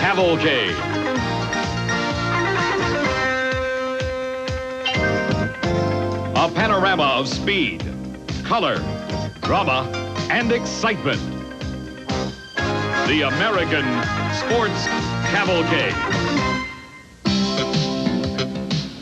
Cavalcade. A panorama of speed, color, drama, and excitement. The American Sports Cavalcade.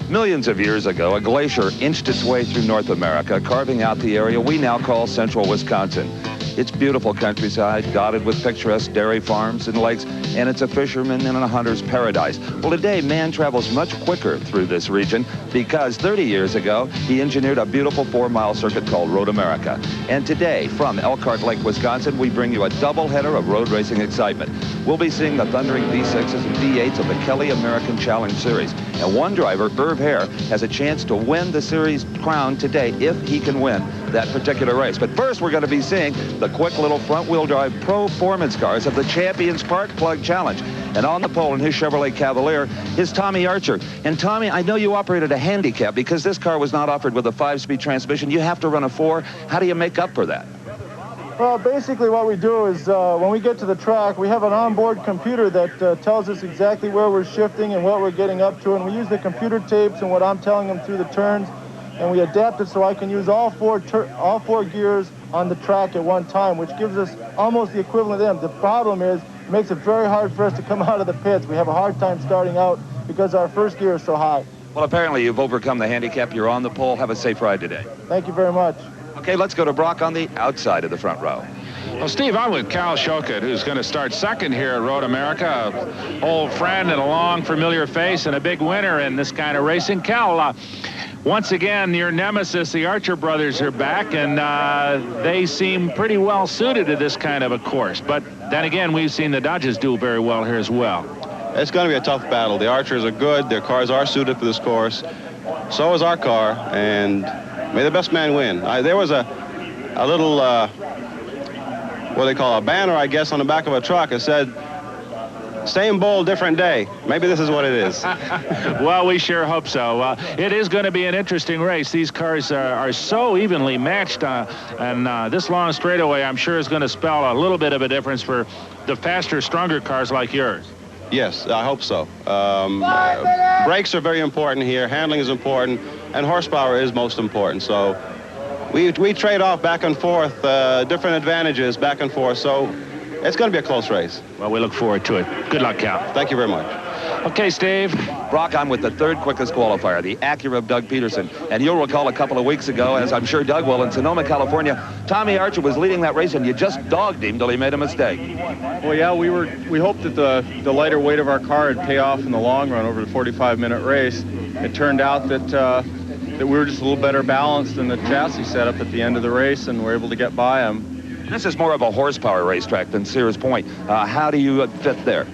Millions of years ago, a glacier inched its way through North America, carving out the area we now call central Wisconsin. It's beautiful countryside, dotted with picturesque dairy farms and lakes, and it's a fisherman and a hunter's paradise. Well, today, man travels much quicker through this region because 30 years ago, he engineered a beautiful 4-mile circuit called Road America. And today, from Elkhart Lake, Wisconsin, we bring you a doubleheader of road racing excitement. We'll be seeing the thundering V6s and V8s of the Kelly American Challenge Series. And one driver, Irv Hare, has a chance to win the series crown today if he can win that particular race. But first, we're going to be seeing the quick little front-wheel drive performance cars of the Champion Spark Plug Challenge. And on the pole in his Chevrolet Cavalier is Tommy Archer. And Tommy, I know you operated a handicap because this car was not offered with a 5-speed transmission. You have to run a 4. How do you make up for that? Well, basically what we do is when we get to the track, we have an onboard computer that tells us exactly where we're shifting and what we're getting up to. And we use the computer tapes and what I'm telling them through the turns. And we adapt it so I can use all four gears on the track at one time, which gives us almost the equivalent of them. The problem is it makes it very hard for us to come out of the pits. We have a hard time starting out because our first gear is so high. Well, apparently you've overcome the handicap. You're on the pole. Have a safe ride today. Thank you very much. Okay, let's go to Brock on the outside of the front row. Well, Steve, I'm with Cal Shokett, who's going to start second here at Road America. An old friend and a long, familiar face and a big winner in this kind of racing. Cal, once again, your nemesis, the Archer brothers, are back, and they seem pretty well suited to this kind of a course. But then again, we've seen the Dodges do very well here as well. It's going to be a tough battle. The Archers are good. Their cars are suited for this course. So is our car, and may the best man win. There was a little, what they call a banner, I guess, on the back of a truck. It said, "Same bowl, different day." Maybe this is what it is. Well, we sure hope so. It is going to be an interesting race. These cars are so evenly matched, and this long straightaway, I'm sure, is going to spell a little bit of a difference for the faster, stronger cars like yours. Yes, I hope so. Brakes are very important here. Handling is important, and horsepower is most important. So we trade off back and forth, different advantages back and forth. So it's going to be a close race. Well, we look forward to it. Good luck, Cal. Thank you very much. Okay, Steve. Brock, I'm with the third quickest qualifier, the Acura of Doug Peterson. And you'll recall a couple of weeks ago, as I'm sure Doug will, in Sonoma, California, Tommy Archer was leading that race, and you just dogged him till he made a mistake. Well, yeah, we hoped that the lighter weight of our car would pay off in the long run over the 45-minute race. It turned out that we were just a little better balanced than the chassis setup at the end of the race, and were able to get by him. This is more of a horsepower racetrack than Sears Point. How do you fit there?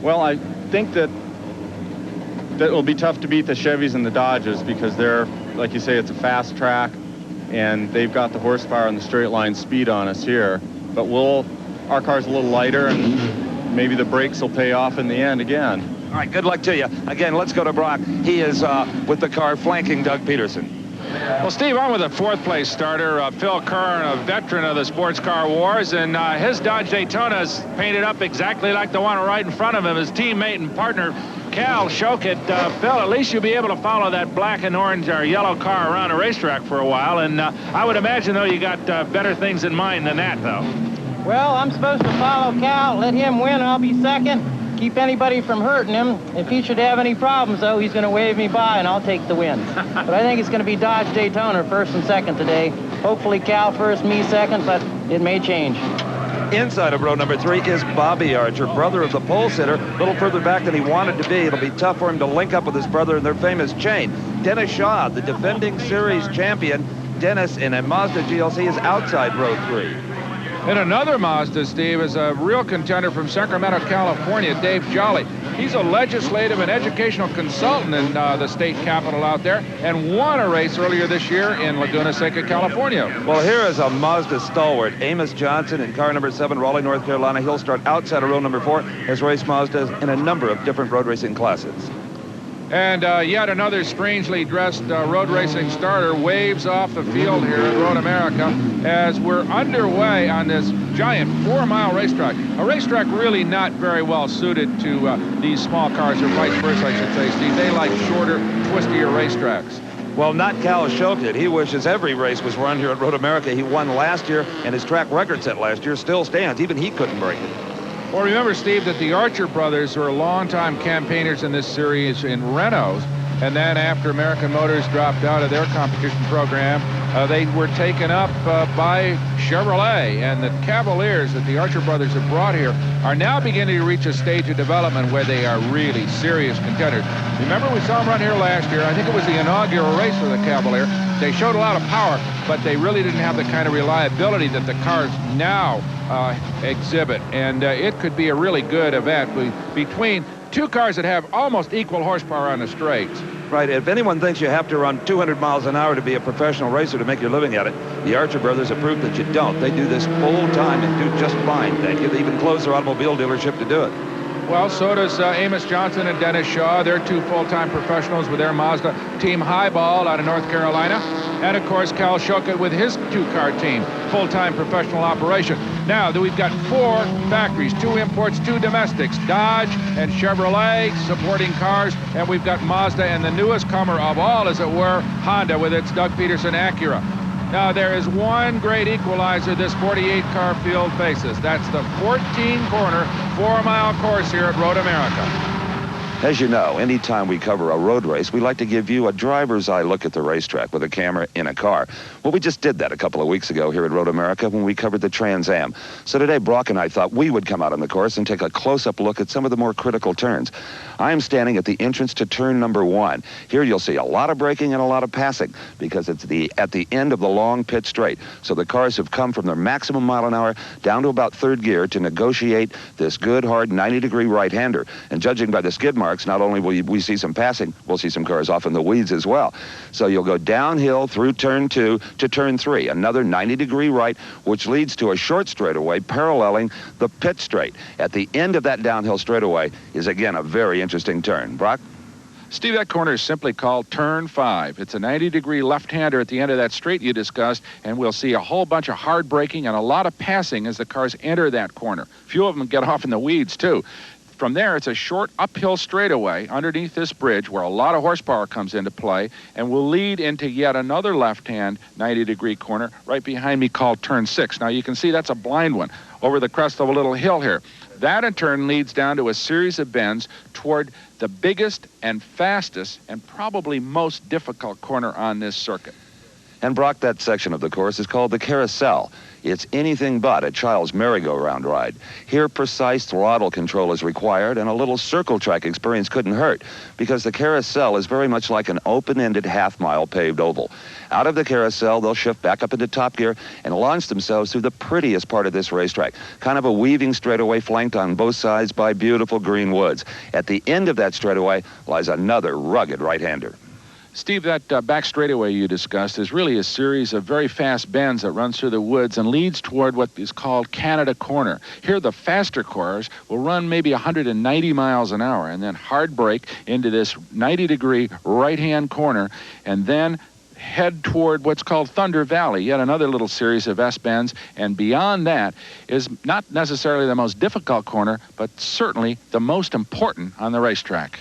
Well, I think that it will be tough to beat the Chevys and the Dodges because they're, like you say, it's a fast track, and they've got the horsepower and the straight line speed on us here. But our car's a little lighter, and maybe the brakes will pay off in the end again. All right, good luck to you. Again, let's go to Brock. He is with the car flanking Doug Peterson. Well, Steve, I'm with a fourth-place starter, Phil Kern, a veteran of the sports car wars, and his Dodge Daytona is painted up exactly like the one right in front of him. His teammate and partner, Cal Shokett. Phil, at least you'll be able to follow that black and orange or yellow car around a racetrack for a while, and I would imagine, though, you got better things in mind than that, though. Well, I'm supposed to follow Cal, let him win, I'll be second. Keep anybody from hurting him. If he should have any problems, though, he's going to wave me by, and I'll take the win. But I think it's going to be Dodge Daytona first and second today. Hopefully Cal first, me second, but it may change. Inside of row number 3 is Bobby Archer, brother of the pole sitter, a little further back than he wanted to be. It'll be tough for him to link up with his brother in their famous chain. Dennis Shaw, the defending series champion. Dennis, in a Mazda GLC, is outside row 3. And another Mazda, Steve, is a real contender from Sacramento, California, Dave Jolly. He's a legislative and educational consultant in the state capital out there, and won a race earlier this year in Laguna Seca, California. Well, here is a Mazda stalwart, Amos Johnson, in car number 7, Raleigh, North Carolina. He'll start outside of row number 4, has raced Mazdas in a number of different road racing classes. And yet another strangely dressed road racing starter waves off the field here at Road America as we're underway on this giant 4-mile racetrack. A racetrack really not very well suited to these small cars, or vice versa, I should say, Steve. They like shorter, twistier racetracks. Well, not Cal Shokit. He wishes every race was run here at Road America. He won last year, and his track record set last year still stands. Even he couldn't break it. Well, remember, Steve, that the Archer brothers were longtime campaigners in this series in Renaults, and then after American Motors dropped out of their competition program, they were taken up by Chevrolet, and the Cavaliers that the Archer brothers have brought here are now beginning to reach a stage of development where they are really serious contenders. Remember, we saw them run here last year. I think it was the inaugural race for the Cavalier. They showed a lot of power, but they really didn't have the kind of reliability that the cars now exhibit, and it could be a really good event between two cars that have almost equal horsepower on the straights. Right. If anyone thinks you have to run 200 miles an hour to be a professional racer to make your living at it, the Archer brothers have proved that you don't. They do this full time and do just fine, thank you. They even close their automobile dealership to do it. Well, so does Amos Johnson and Dennis Shaw. They're two full-time professionals with their Mazda team Highball out of North Carolina. And, of course, Cal Shokit with his two-car team, full-time professional operation. Now, we've got 4 factories, 2 imports, 2 domestics, Dodge and Chevrolet supporting cars, and we've got Mazda and the newest comer of all, as it were, Honda with its Doug Peterson Acura. Now, there is one great equalizer this 48-car field faces. That's the 14-corner, 4-mile course here at Road America. As you know, anytime we cover a road race, we like to give you a driver's eye look at the racetrack with a camera in a car. Well, we just did that a couple of weeks ago here at Road America when we covered the Trans Am. So today, Brock and I thought we would come out on the course and take a close-up look at some of the more critical turns. I'm standing at the entrance to turn number 1. Here you'll see a lot of braking and a lot of passing because it's at the end of the long pit straight. So the cars have come from their maximum mile an hour down to about 3rd gear to negotiate this good, hard 90-degree right-hander. And judging by the skid marks, not only will we see some passing, we'll see some cars off in the weeds as well. So you'll go downhill through turn 2 to turn 3, another 90-degree right, which leads to a short straightaway paralleling the pit straight. At the end of that downhill straightaway is, again, a very interesting turn. Brock? Steve, that corner is simply called Turn 5. It's a 90-degree left-hander at the end of that straight you discussed, and we'll see a whole bunch of hard braking and a lot of passing as the cars enter that corner. A few of them get off in the weeds, too. From there, it's a short uphill straightaway underneath this bridge where a lot of horsepower comes into play and will lead into yet another left-hand 90-degree corner right behind me called Turn 6. Now, you can see that's a blind one over the crest of a little hill here. That, in turn, leads down to a series of bends toward the biggest and fastest and probably most difficult corner on this circuit. And Brock, that section of the course is called the Carousel. It's anything but a child's merry-go-round ride. Here, precise throttle control is required, and a little circle track experience couldn't hurt, because the Carousel is very much like an open-ended half-mile paved oval. Out of the Carousel, they'll shift back up into top gear and launch themselves through the prettiest part of this racetrack, kind of a weaving straightaway flanked on both sides by beautiful green woods. At the end of that straightaway lies another rugged right-hander. Steve, that back straightaway you discussed is really a series of very fast bends that runs through the woods and leads toward what is called Canada Corner. Here, the faster cars will run maybe 190 miles an hour and then hard brake into this 90-degree right-hand corner and then head toward what's called Thunder Valley, yet another little series of S-bends, and beyond that is not necessarily the most difficult corner, but certainly the most important on the racetrack.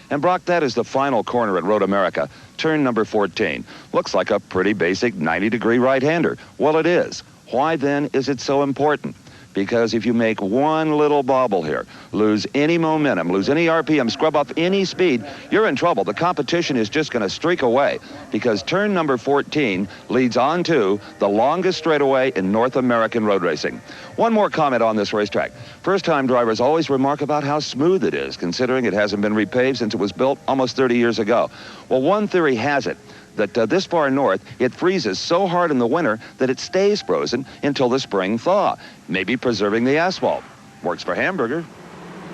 And Brock, that is the final corner at Road America, turn number 14. Looks like a pretty basic 90-degree right-hander. Well, it is. Why then is it so important? Because if you make one little bobble here, lose any momentum, lose any RPM, scrub up any speed, you're in trouble. The competition is just going to streak away because turn number 14 leads on to the longest straightaway in North American road racing. One more comment on this racetrack. First-time drivers always remark about how smooth it is, considering it hasn't been repaved since it was built almost 30 years ago. Well, one theory has it that this far north, it freezes so hard in the winter that it stays frozen until the spring thaw, maybe preserving the asphalt. Works for hamburger.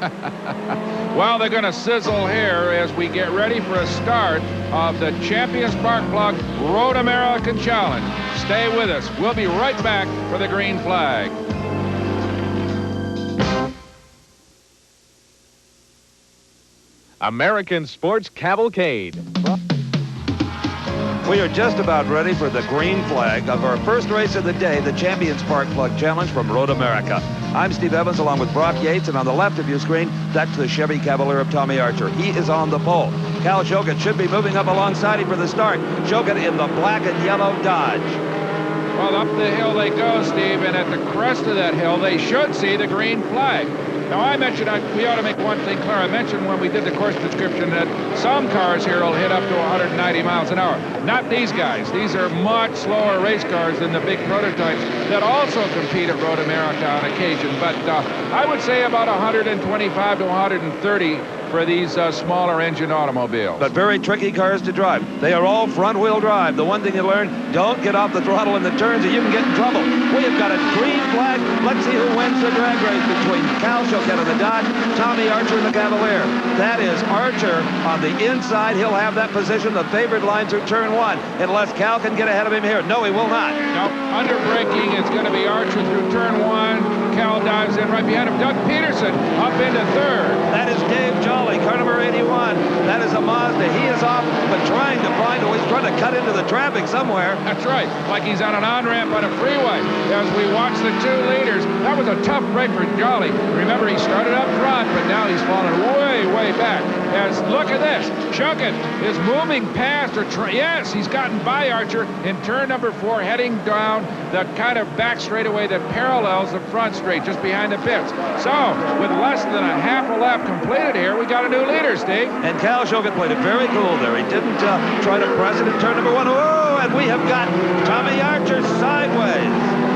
Well, they're going to sizzle here as we get ready for a start of the Champion Spark Plug Road American Challenge. Stay with us. We'll be right back for the green flag. American Sports Cavalcade. We are just about ready for the green flag of our first race of the day, the Champion Spark Plug Challenge from Road America. I'm Steve Evans along with Brock Yates, and on the left of your screen, that's the Chevy Cavalier of Tommy Archer. He is on the pole. Cal Shogan should be moving up alongside him for the start. Shogan in the black and yellow Dodge. Well, up the hill they go, Steve, and at the crest of that hill, they should see the green flag. Now, I mentioned we ought to make one thing clear. I mentioned when we did the course description that some cars here will hit up to 190 miles an hour. Not these guys. These are much slower race cars than the big prototypes that also compete at Road America on occasion. But I would say about 125 to 130 for these smaller engine automobiles. But very tricky cars to drive. They are all front-wheel drive. The one thing you learn, don't get off the throttle in the turns or you can get in trouble. We have got a green flag. Let's see who wins the drag race between Cal Shogan of the Dodge, Tommy Archer in the Cavalier. That is Archer on the inside. He'll have that position, the favored line through turn 1, unless Cal can get ahead of him here. No, he will not. No, under braking, it's going to be Archer through turn 1. Cal dives in right behind him. Doug Peterson up into third. That is Dave Jolly, car number 81. That is a Mazda. He is off, but trying to find a way. He's trying to cut into the traffic somewhere. That's right, like he's on an on-ramp on a freeway. As we watch the two leaders, that was a tough break for Jolly. Remember, he started up front, but now he's fallen way, way back. As look at this, Shogan is moving past, yes, he's gotten by Archer in turn number 4, heading down the kind of back straightaway that parallels the front straight, just behind the pits. So, with less than a half a lap completed here, we got a new leader, Steve. And Cal Shogan played it very cool there. He didn't try to press it in turn number 1. Oh, and we have got Tommy Archer sideways.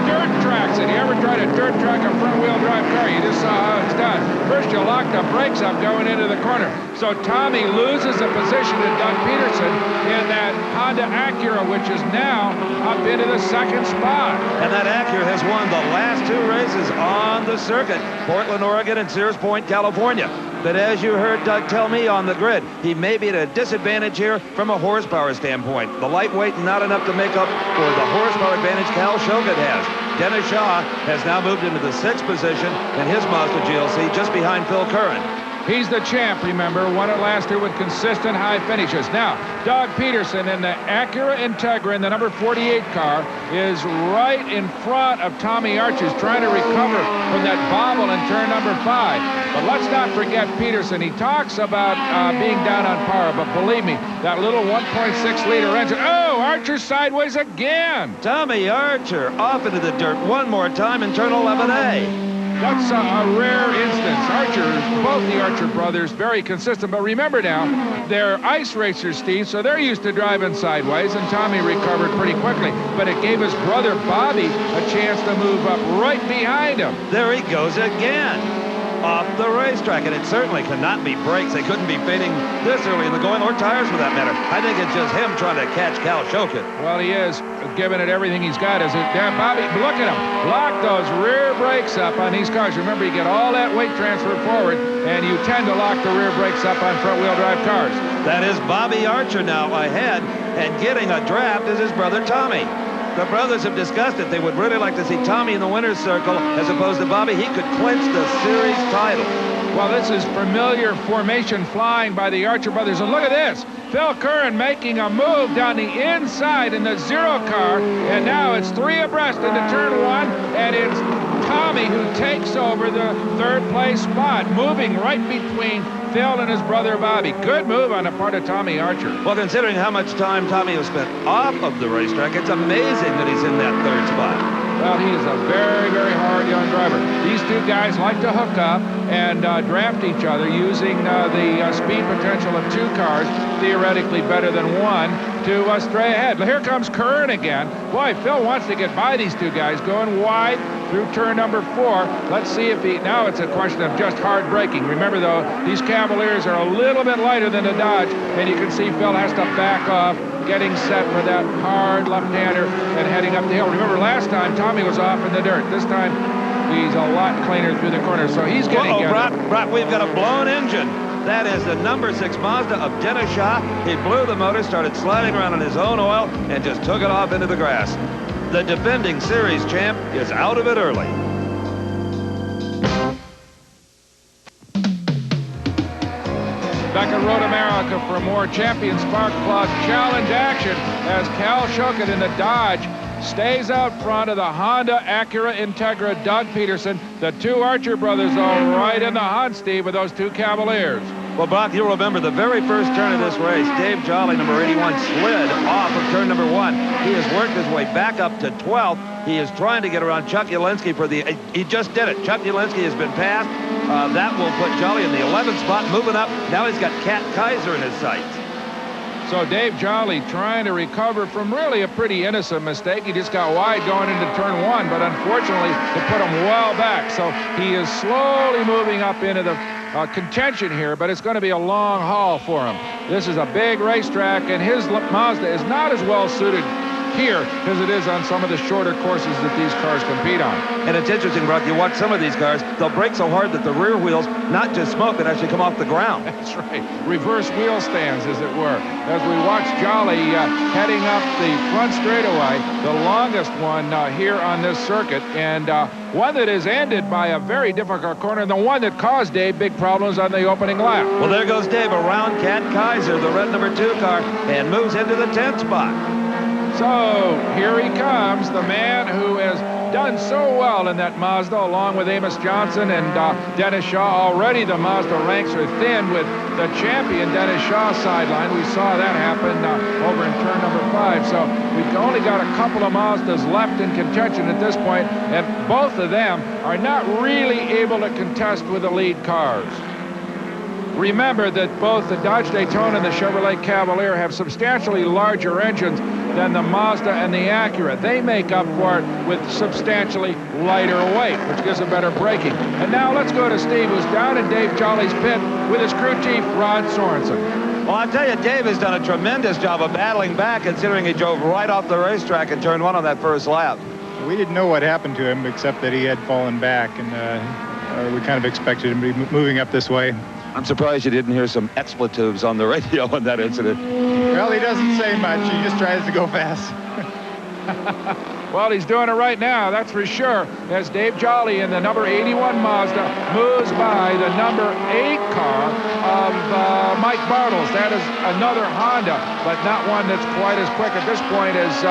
Dirt tracks it. You ever tried to dirt track a front-wheel drive car? You just saw how it's done. First, you lock the brakes up going into the corner. So Tommy loses a position to Doug Peterson in that Honda Acura, which is now up into the second spot. And that Acura has won the last 2 races on the circuit, Portland, Oregon, and Sears Point, California. But as you heard Doug tell me on the grid, he may be at a disadvantage here from a horsepower standpoint. The lightweight not enough to make up for the horsepower advantage Cal Shogan has. Dennis Shaw has now moved into the 6th position in his Mazda GLC, just behind Phil Curran. He's the champ, remember, won it last year with consistent high finishes. Now, Doug Peterson in the Acura Integra in the number 48 car is right in front of Tommy Archer, trying to recover from that bobble in turn number 5. But let's not forget Peterson. He talks about being down on power, but believe me, that little 1.6-liter engine. Oh, Archer sideways again. Tommy Archer off into the dirt one more time in turn 11A. That's a rare instance. Both the Archer brothers, very consistent. But remember now, they're ice racers, Steve, so they're used to driving sideways, and Tommy recovered pretty quickly. But it gave his brother Bobby a chance to move up right behind him. There he goes again. Off the racetrack, and it certainly cannot be brakes. They couldn't be fading this early in the going, or tires for that matter. I think it's just him trying to catch Cal Shogan. Well, he is giving it everything he's got. Bobby, look at him. Lock those rear brakes up on these cars. Remember, you get all that weight transfer forward, and you tend to lock the rear brakes up on front-wheel drive cars. That is Bobby Archer now ahead, and getting a draft is his brother Tommy. The brothers have discussed it. They would really like to see Tommy in the winner's circle as opposed to Bobby. He could clinch the series title. Well, this is familiar formation flying by the Archer brothers. And look at this. Phil Curran making a move down the inside in the 0 car. And now it's 3 abreast into turn 1. And it's Tommy who takes over the 3rd place spot, moving right between Phil and his brother Bobby. Good move on the part of Tommy Archer. Well, considering how much time Tommy has spent off of the racetrack, it's amazing that he's in that 3rd spot. Well, he is a very, very hard young driver. These two guys like to hook up and draft each other using the speed potential of 2 cars, theoretically better than 1, to stray ahead. Here comes Curran again. Boy, Phil wants to get by these 2 guys, going wide through turn number 4. Let's see if he... Now it's a question of just hard braking. Remember, though, these Cavaliers are a little bit lighter than the Dodge, and you can see Phil has to back off, getting set for that hard left-hander and heading up the hill. Remember, last time Tommy was off in the dirt. This time he's a lot cleaner through the corner, so he's getting... Brock, we've got a blown engine. That is the number 6 Mazda of Dennis Shaw. He blew the motor, started sliding around on his own oil, and just took it off into the grass. The defending series champ is out of it early. Beckett Road America for more Champion Spark Plug Challenge action as Cal Shokin in the Dodge stays out front of the Honda Acura Integra Doug Peterson. The two Archer brothers are right in the hunt, Steve, with those two Cavaliers. Well, Brock, you'll remember the very first turn of this race, Dave Jolly, number 81, slid off of turn number 1. He has worked his way back up to 12th. He is trying to get around Chuck Ulinsky for the... He just did it. Chuck Ulinsky has been passed. That will put Jolly in the 11th spot, moving up. Now he's got Cat Kaiser in his sights. So Dave Jolly trying to recover from really a pretty innocent mistake. He just got wide going into turn 1, but unfortunately it put him well back. So he is slowly moving up into the contention here, but it's going to be a long haul for him. This is a big racetrack, and his Mazda is not as well suited here as it is on some of the shorter courses that these cars compete on. And it's interesting, Brock, you watch some of these cars, they'll brake so hard that the rear wheels not just smoke, but actually come off the ground. That's right. Reverse wheel stands, as it were. As we watch Jolly heading up the front straightaway, the longest one here on this circuit, and one that is ended by a very difficult corner, and the one that caused Dave big problems on the opening lap. Well, there goes Dave around Cat Kaiser, the red number 2 car, and moves into the 10th spot. So here he comes, the man who has done so well in that Mazda, along with Amos Johnson and Dennis Shaw. Already the Mazda ranks are thin with the champion Dennis Shaw sideline. We saw that happen over in turn number 5. So we've only got a couple of Mazdas left in contention at this point, and both of them are not really able to contest with the lead cars. Remember that both the Dodge Daytona and the Chevrolet Cavalier have substantially larger engines than the Mazda and the Acura. They make up for it with substantially lighter weight, which gives them better braking. And now let's go to Steve, who's down in Dave Jolly's pit with his crew chief, Ron Sorensen. Well, I tell you, Dave has done a tremendous job of battling back, considering he drove right off the racetrack in turn 1 on that first lap. We didn't know what happened to him, except that he had fallen back, and we kind of expected him to be moving up this way. I'm surprised you didn't hear some expletives on the radio in that incident. Well, he doesn't say much. He just tries to go fast. Well, he's doing it right now, that's for sure, as Dave Jolly in the number 81 Mazda moves by the number 8 car of Mike Bartles. That is another Honda, but not one that's quite as quick at this point as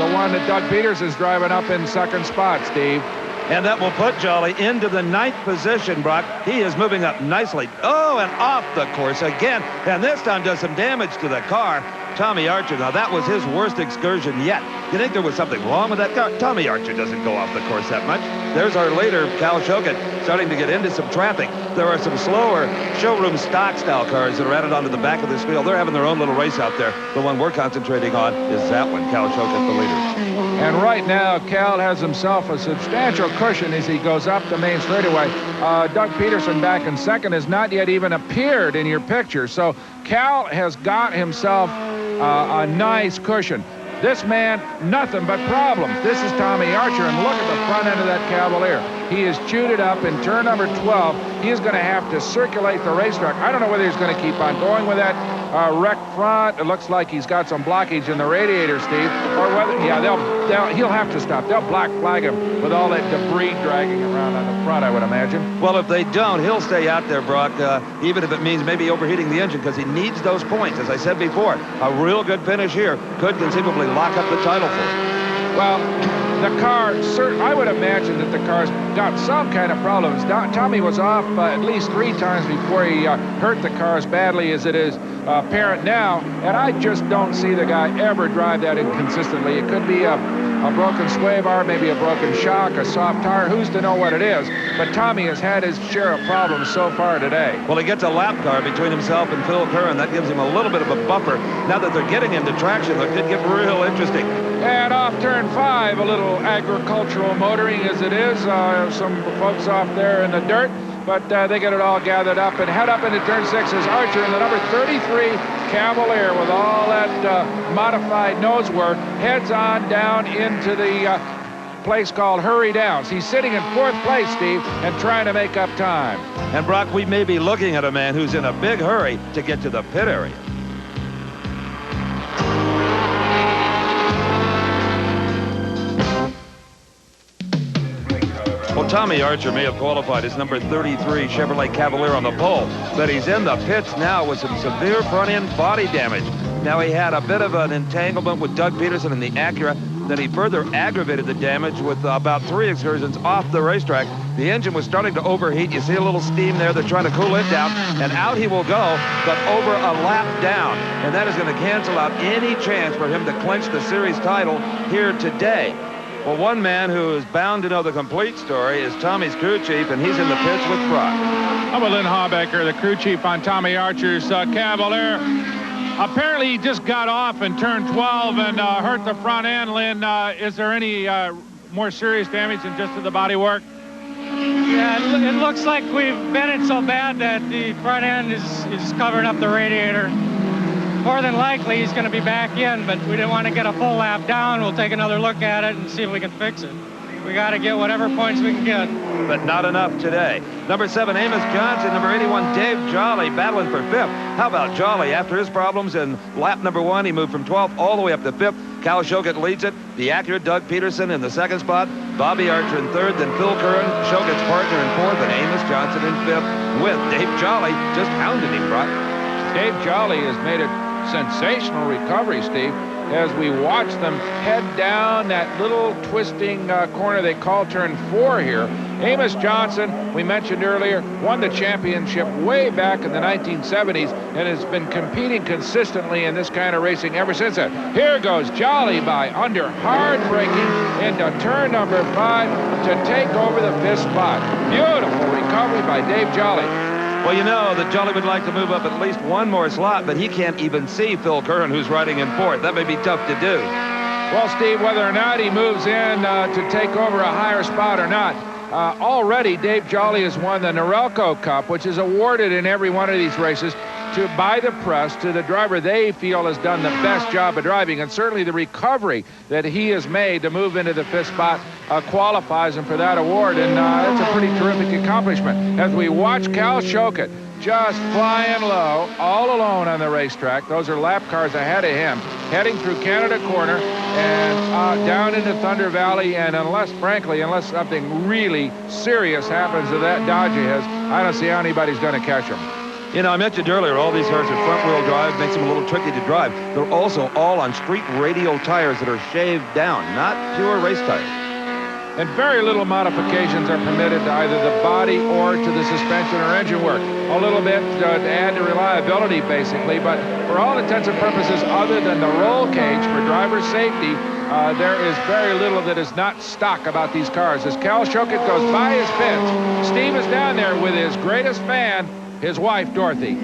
the one that Doug Peters is driving up in second spot, Steve. And that will put Jolly into the 9th position, Brock. He is moving up nicely. Oh, and off the course again. And this time does some damage to the car. Tommy Archer, now that was his worst excursion yet. You think there was something wrong with that car? Tommy Archer doesn't go off the course that much. There's our leader, Cal Shokin, starting to get into some traffic. There are some slower showroom stock-style cars that are added onto the back of this field. They're having their own little race out there. The one we're concentrating on is that one, Cal Shokin, the leader. And right now, Cal has himself a substantial cushion as he goes up the main straightaway. Doug Peterson back in second has not yet even appeared in your picture. So Cal has got himself a nice cushion. This man, nothing but problems. This is Tommy Archer, and look at the front end of that Cavalier. He is chewed it up in turn number 12. He is going to have to circulate the racetrack. I don't know whether he's going to keep on going with that wrecked front. It looks like he's got some blockage in the radiator, Steve. Or whether, yeah, he'll have to stop. They'll black flag him with all that debris dragging around on the front, I would imagine. Well, if they don't, he'll stay out there, Brock, even if it means maybe overheating the engine, because he needs those points. As I said before, a real good finish here could conceivably lock up the title for him. Well, the car, I would imagine that the car's got some kind of problems. Tommy was off at least 3 times before he hurt the car as badly as it is apparent now, and I just don't see the guy ever drive that inconsistently. It could be a broken sway bar, maybe a broken shock, a soft tire. Who's to know what it is? But Tommy has had his share of problems so far today. Well, he gets a lap car between himself and Phil Kerr, and that gives him a little bit of a buffer. Now that they're getting into traction, it could get real interesting. And off turn 5, a little agricultural motoring as it is. Some folks off there in the dirt, but they get it all gathered up and head up into turn 6 as Archer in the number 33 Cavalier with all that modified nose work heads on down into the place called Hurry Downs. He's sitting in 4th place, Steve, and trying to make up time. And Brock, we may be looking at a man who's in a big hurry to get to the pit area. Well, Well, Tommy Archer may have qualified as number 33 Chevrolet Cavalier on the pole, but he's in the pits now with some severe front-end body damage. Now, he had a bit of an entanglement with Doug Peterson in the Acura. Then he further aggravated the damage with about 3 excursions off the racetrack. The engine was starting to overheat. You see a little steam there. They're trying to cool it down, and out he will go, but over a lap down. And that is going to cancel out any chance for him to clinch the series title here today. Well, one man who is bound to know the complete story is Tommy's crew chief, and he's in the pits with Brock. I'm with Lynn Hawbecker, the crew chief on Tommy Archer's Cavalier. Apparently, he just got off and turned 12 and hurt the front end. Lynn, is there any more serious damage than just to the bodywork? Yeah, it looks like we've bent it so bad that the front end is covering up the radiator. More than likely, he's going to be back in, but we didn't want to get a full lap down. We'll take another look at it and see if we can fix it. We got to get whatever points we can get. But not enough today. Number 7, Amos Johnson. Number 81, Dave Jolly, battling for 5th. How about Jolly? After his problems in lap number 1, he moved from 12th all the way up to 5th. Cal Shokett leads it. The Acura, Doug Peterson in the 2nd spot. Bobby Archer in 3rd. Then Phil Curran, Shokett's partner, in 4th. And Amos Johnson in 5th with Dave Jolly just hounding him, Brock. Dave Jolly has made a sensational recovery, Steve, as we watch them head down that little twisting corner they call turn 4 here. Amos Johnson, we mentioned earlier, won the championship way back in the 1970s and has been competing consistently in this kind of racing ever since then. Here goes Jolly by under hard braking into turn number 5 to take over the 5th spot. Beautiful recovery by Dave Jolly. Well, you know that Jolly would like to move up at least one more slot, but he can't even see Phil Curran, who's riding in 4th. That may be tough to do. Well, Steve, whether or not he moves in to take over a higher spot or not, already Dave Jolly has won the Norelco Cup, which is awarded in every one of these races by the press to the driver they feel has done the best job of driving, and certainly the recovery that he has made to move into the 5th spot qualifies him for that award, and it's a pretty terrific accomplishment. As we watch Cal Shokett just flying low, all alone on the racetrack. Those are lap cars ahead of him, heading through Canada Corner and down into Thunder Valley, and unless something really serious happens to that Dodge of his, I don't see how anybody's going to catch him. You know, I mentioned earlier, all these cars are front-wheel drive, makes them a little tricky to drive. They're also all on street radial tires that are shaved down, not pure race tires. And very little modifications are permitted to either the body or to the suspension or engine work. A little bit to add to reliability, basically, but for all intents and purposes, other than the roll cage for driver safety, there is very little that is not stock about these cars. As Cal Shokett goes by his pits, Steve is down there with his greatest fan, his wife, Dorothy.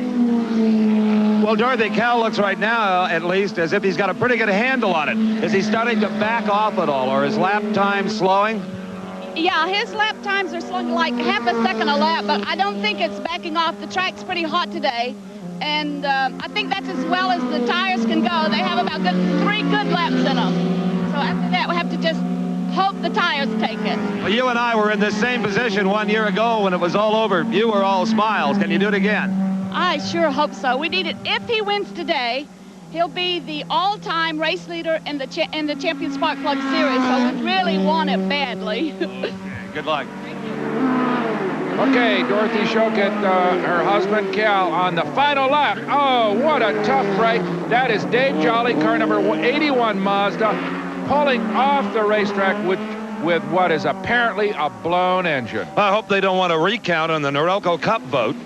Well, Dorothy, Cal looks right now, at least, as if he's got a pretty good handle on it. Is he starting to back off at all, or is lap time slowing? Yeah, his lap times are slowing like half a second a lap, but I don't think it's backing off. The track's pretty hot today, and I think that's as well as the tires can go. They have about 3 good laps in them. So after that, we have to just hope the tires take it. Well, you and I were in this same position 1 year ago when it was all over. You were all smiles. Can you do it again? I sure hope so. We need it. If he wins today, he'll be the all-time race leader in the Champion Spark Plug Series, so we really want it badly. Okay, good luck. Okay, Dorothy Shokett, her husband Cal, on the final lap. Oh, what a tough break. That is Dave Jolly, car number 81 Mazda, pulling off the racetrack with what is apparently a blown engine. I hope they don't want to recount on the Norelco Cup vote.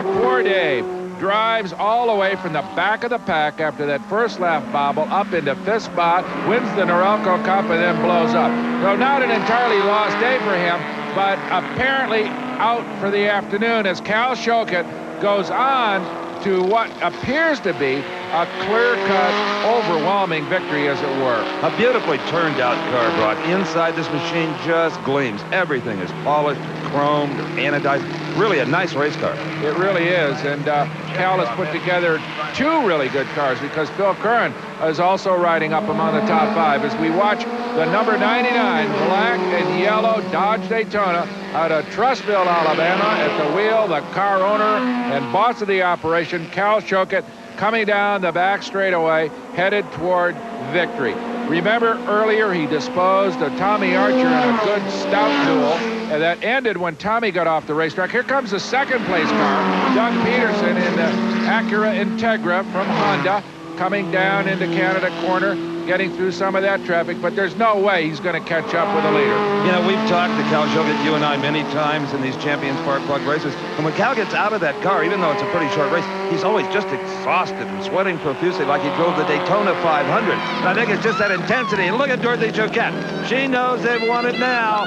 Poor Dave drives all the way from the back of the pack after that first lap bobble up into 5th spot, wins the Norelco Cup, and then blows up. So not an entirely lost day for him, but apparently out for the afternoon as Cal Shokett goes on to what appears to be a clear-cut, overwhelming victory, as it were. A beautifully turned-out car, Brock. Inside, this machine just gleams. Everything is polished, chromed, anodized. Really a nice race car. It really is, and Cal has put together 2 really good cars because Phil Curran is also riding up among the top 5 as we watch the number 99 black and yellow Dodge Daytona out of Trussville, Alabama. At the wheel, the car owner and boss of the operation, Cal Shokett, coming down the back straightaway, headed toward victory. Remember earlier he disposed of Tommy Archer in a good stout duel, and that ended when Tommy got off the racetrack. Here comes the second place car, Doug Peterson in the Acura Integra from Honda, coming down into Canada Corner, getting through some of that traffic, but there's no way he's going to catch up with the leader. You know, we've talked to Cal Shogett, you and I, many times in these Champions Spark Plug races, and when Cal gets out of that car, even though it's a pretty short race, he's always just exhausted and sweating profusely like he drove the Daytona 500. And I think it's just that intensity. And look at Dorothy Choquette. She knows they've won it now.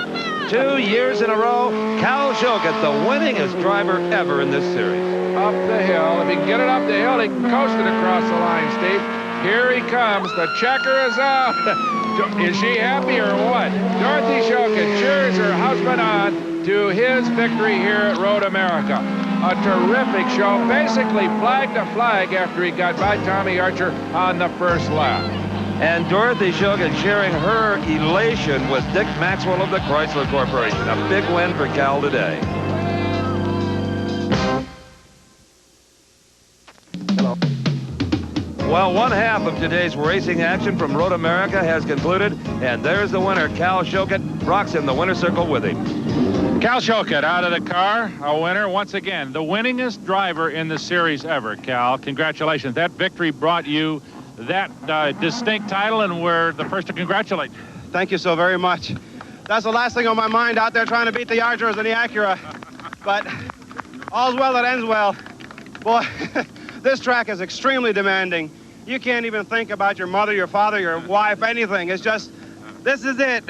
2 years in a row, Cal Shogett, the winningest driver ever in this series. Up the hill. If he can get it up the hill, he can coast it across the line, Steve. Here he comes. The checker is out. Is she happy or what? Dorothy Choquette cheers her husband on to his victory here at Road America. A terrific show. Basically flag to flag after he got by Tommy Archer on the first lap. And Dorothy Choquette sharing her elation with Dick Maxwell of the Chrysler Corporation. A big win for Cal today. Well, one half of today's racing action from Road America has concluded, and there's the winner, Cal Shogett. Brock's in the winner's circle with him. Cal Shogett out of the car, a winner once again. The winningest driver in the series ever, Cal. Congratulations. That victory brought you that distinct title, and we're the first to congratulate you. Thank you so very much. That's the last thing on my mind out there, trying to beat the Archers and the Acura. But all's well that ends well. Boy, this track is extremely demanding. You can't even think about your mother, your father, your wife, anything. It's just, this is it.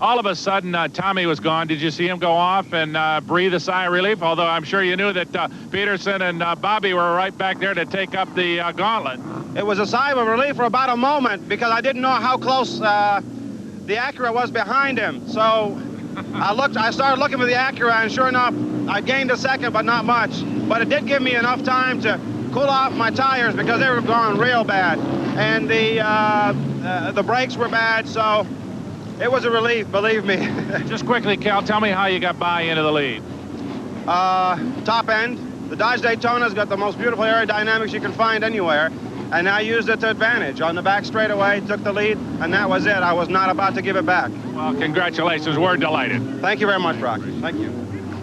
All of a sudden, Tommy was gone. Did you see him go off and breathe a sigh of relief? Although I'm sure you knew that Peterson and Bobby were right back there to take up the gauntlet. It was a sigh of relief for about a moment because I didn't know how close the Acura was behind him. So I started looking for the Acura, and sure enough, I gained a second, but not much. But it did give me enough time to cool off my tires because they were going real bad. And the brakes were bad, so it was a relief, believe me. Just quickly, Cal, tell me how you got by into the lead. Top end. The Dodge Daytona's got the most beautiful aerodynamics you can find anywhere. And I used it to advantage. On the back straightaway, took the lead, and that was it. I was not about to give it back. Well, congratulations. We're delighted. Thank you very much, Brock. Thank you.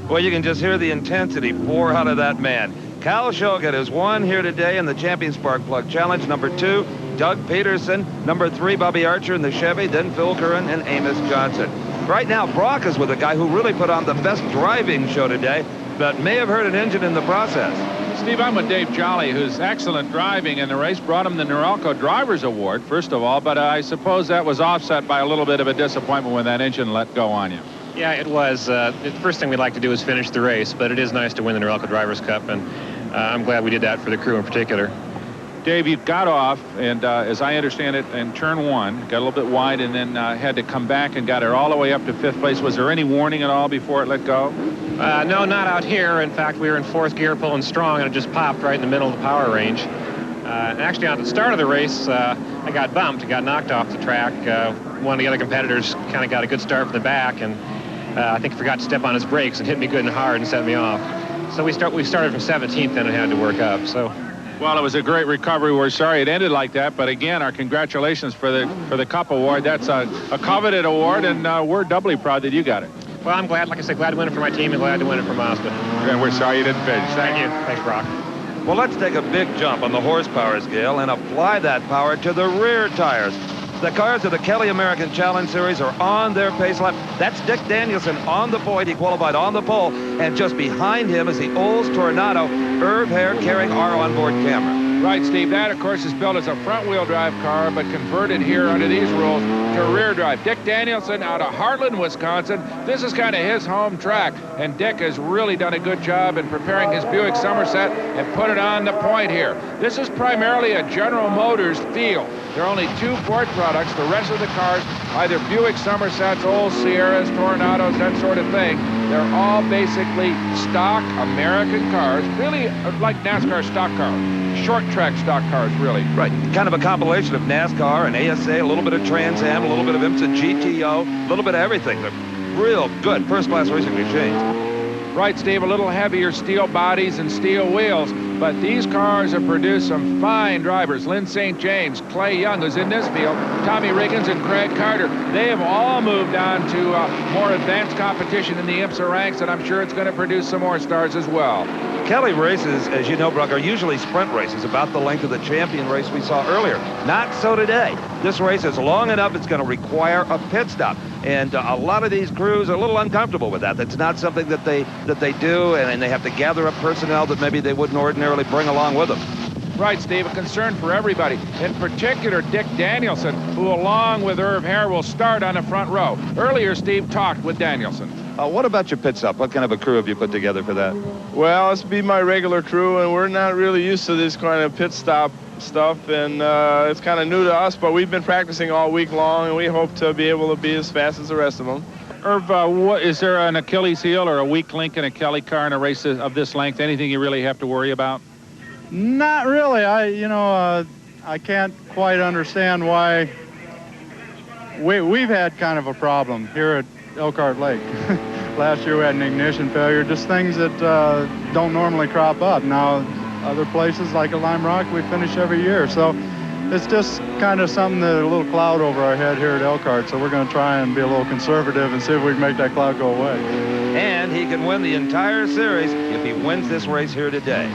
Well, you can just hear the intensity pour out of that man. Cal Shogett has won here today in the Champion Spark Plug Challenge. Number 2, Doug Peterson. Number 3, Bobby Archer in the Chevy. Then Phil Curran and Amos Johnson. Right now, Brock is with a guy who really put on the best driving show today, but may have hurt an engine in the process. Steve, I'm with Dave Jolly, whose excellent driving in the race brought him the Norelco Drivers Award, first of all, but I suppose that was offset by a little bit of a disappointment when that engine let go on you. Yeah, it was. The first thing we'd like to do is finish the race, but it is nice to win the Norelco Drivers' Cup, and I'm glad we did that for the crew in particular. Dave, you got off, and as I understand it, in turn 1, got a little bit wide, and then had to come back and got it all the way up to 5th place. Was there any warning at all before it let go? No, not out here. In fact, we were in 4th gear pulling strong, and it just popped right in the middle of the power range. And actually, at the start of the race, I got bumped. I got knocked off the track. One of the other competitors kind of got a good start from the back, and I think he forgot to step on his brakes and hit me good and hard and set me off. So we started from 17th, and it had to work up. So. Well, it was a great recovery. We're sorry it ended like that, but again, our congratulations for the Cup Award. That's a coveted award, and we're doubly proud that you got it. Well, I'm glad, like I said, glad to win it for my team and glad to win it for Mazda. And we're sorry you didn't finish. Thank you. Thanks, Brock. Well, let's take a big jump on the horsepower scale and apply that power to the rear tires. The cars of the Kelly American Challenge Series are on their pace lap. That's Dick Danielson on the point. He qualified on the pole. And just behind him is the Olds Tornado, Herb Hare carrying our onboard camera. Right, Steve. That, of course, is built as a front-wheel drive car, but converted here under these rules to rear drive. Dick Danielson out of Heartland, Wisconsin. This is kind of his home track, and Dick has really done a good job in preparing his Buick Somerset and put it on the point here. This is primarily a General Motors field. There are only 2 Ford products. The rest of the cars, either Buick Somersets, old Sierras, Tornadoes, that sort of thing. They're all basically stock American cars, really like NASCAR stock cars. Short track stock cars, really. Right, kind of a compilation of NASCAR and ASA, a little bit of Trans Am, a little bit of IMSA GTO, a little bit of everything. They're real good first-class racing machines. Right, Steve, a little heavier steel bodies and steel wheels. but these cars have produced some fine drivers. Lynn St. James, Clay Young, who's in this field, Tommy Riggins, and Craig Carter. They have all moved on to more advanced competition in the IMSA ranks, and I'm sure it's going to produce some more stars as well. Kelly races, as you know, Brock, are usually sprint races about the length of the champion race we saw earlier. Not so today. This race is long enough, it's going to require a pit stop. And a lot of these crews are a little uncomfortable with that. That's not something that they do, and they have to gather up personnel that maybe they wouldn't ordinarily bring along with them. Right, Steve, a concern for everybody. In particular, Dick Danielson, who along with Irv Hare will start on the front row. Earlier, Steve talked with Danielson. What about your pit stop? What kind of a crew have you put together for that? Well, it's be my regular crew, and we're not really used to this kind of pit stop stuff, and it's kind of new to us, but we've been practicing all week long, and we hope to be able to be as fast as the rest of them. Irv, is there an Achilles heel or a weak link in a Kelly car in a race of this length? Anything you really have to worry about? Not really. I can't quite understand why we've had kind of a problem here at Elkhart Lake. Last year we had an ignition failure, just things that don't normally crop up. Now, other places like at Lime Rock, we finish every year. So it's just kind of something that a little cloud over our head here at Elkhart. So we're going to try and be a little conservative and see if we can make that cloud go away. And he can win the entire series if he wins this race here today.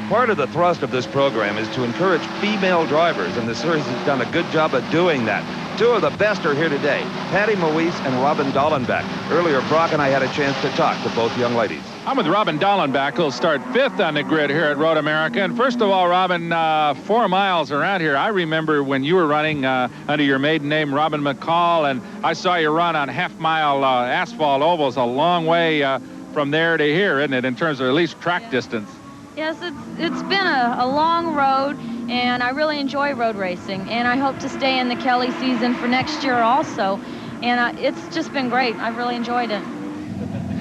Part of the thrust of this program is to encourage female drivers, and the series has done a good job of doing that. Two of the best are here today, Patty Moise and Robin Dallenbach. Earlier, Brock and I had a chance to talk to both young ladies. I'm with Robin Dallenbach, who'll start 5th on the grid here at Road America. And first of all, Robin, 4 miles around here. I remember when you were running under your maiden name, Robin McCall, and I saw you run on half-mile asphalt ovals a long way from there to here, isn't it, in terms of at least track distance? Yes, it's been a long road, and I really enjoy road racing, and I hope to stay in the Kelly season for next year also, and it's just been great. I've really enjoyed it.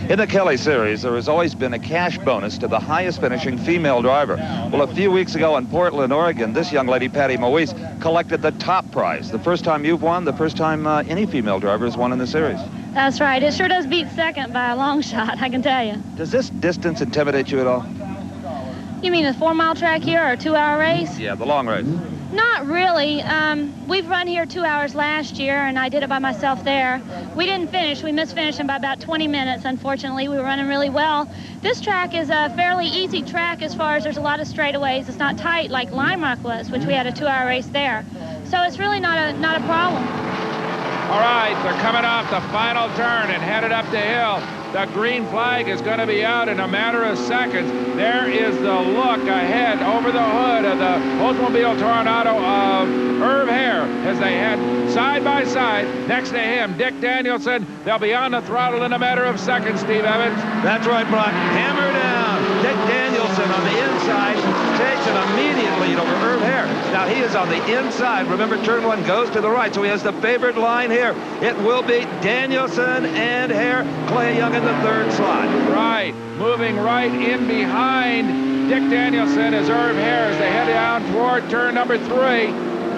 In the Kelly series, there has always been a cash bonus to the highest finishing female driver. Well, a few weeks ago in Portland, Oregon, this young lady, Patty Moise, collected the top prize. The first time you've won, the first time any female driver has won in the series. That's right. It sure does beat second by a long shot, I can tell you. Does this distance intimidate you at all? You mean a 4-mile track here or a 2-hour race? Yeah, the long race. Not really. We've run here 2 hours last year, and I did it by myself there. We didn't finish. We missed finishing by about 20 minutes, unfortunately. We were running really well. This track is a fairly easy track as far as there's a lot of straightaways. It's not tight like Lime Rock was, which we had a 2-hour race there. So it's really not a problem. All right, they're coming off the final turn and headed up the hill. The green flag is going to be out in a matter of seconds. There is the look ahead over the hood of the Oldsmobile Toronado of Irv Hare as they head side by side. Next to him, Dick Danielson. They'll be on the throttle in a matter of seconds, Steve Evans. That's right, Brock. Hammer down. Dick Danielson on the inside takes an immediate lead over Irv Hare. Now he is on the inside. Remember, turn 1 goes to the right, so he has the favored line here. It will be Danielson and Hare. Clay Young in the 3rd slot. Right, moving right in behind Dick Danielson as Irv Hare as they head down toward turn number 3.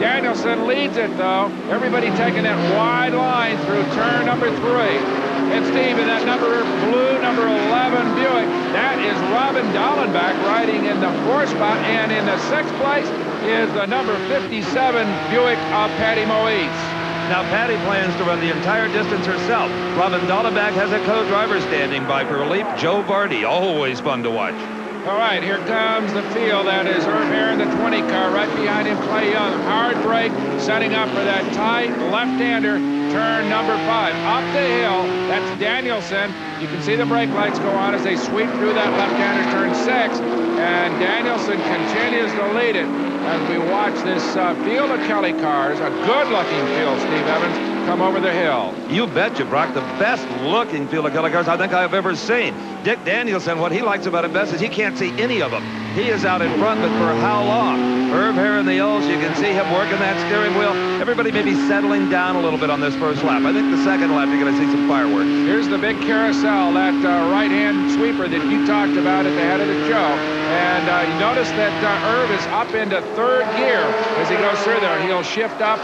Danielson leads it, though. Everybody taking that wide line through turn number 3. And Steve, in that blue number 11 Buick, that is Robin Dallenbach riding in the 4th spot. And in the 6th place is the number 57 Buick of Patty Moise. Now, Patty plans to run the entire distance herself. Robin Dallenbach has a co-driver standing by for relief, Joe Vardy. Always fun to watch. All right, here comes the field. That is Irv Hare in the 20 car. Right behind him, Clay Young. Hard brake, setting up for that tight left-hander, turn number 5. Up the hill, that's Danielson. You can see the brake lights go on as they sweep through that left-hander, turn 6. And Danielson continues to lead it as we watch this field of Kelly cars. A good-looking field, Steve Evans, come over the hill. You betcha, Brock. The best-looking field of Kelly cars I think I've ever seen. Dick Danielson, what he likes about it best is he can't see any of them. He is out in front, but for how long? Irv Hare in the O's, you can see him working that steering wheel. Everybody may be settling down a little bit on this first lap. I think the second lap, you're going to see some fireworks. Here's the big carousel, that right-hand sweeper that you talked about at the head of the show. And you notice that Irv is up into 3rd gear as he goes through there. He'll shift up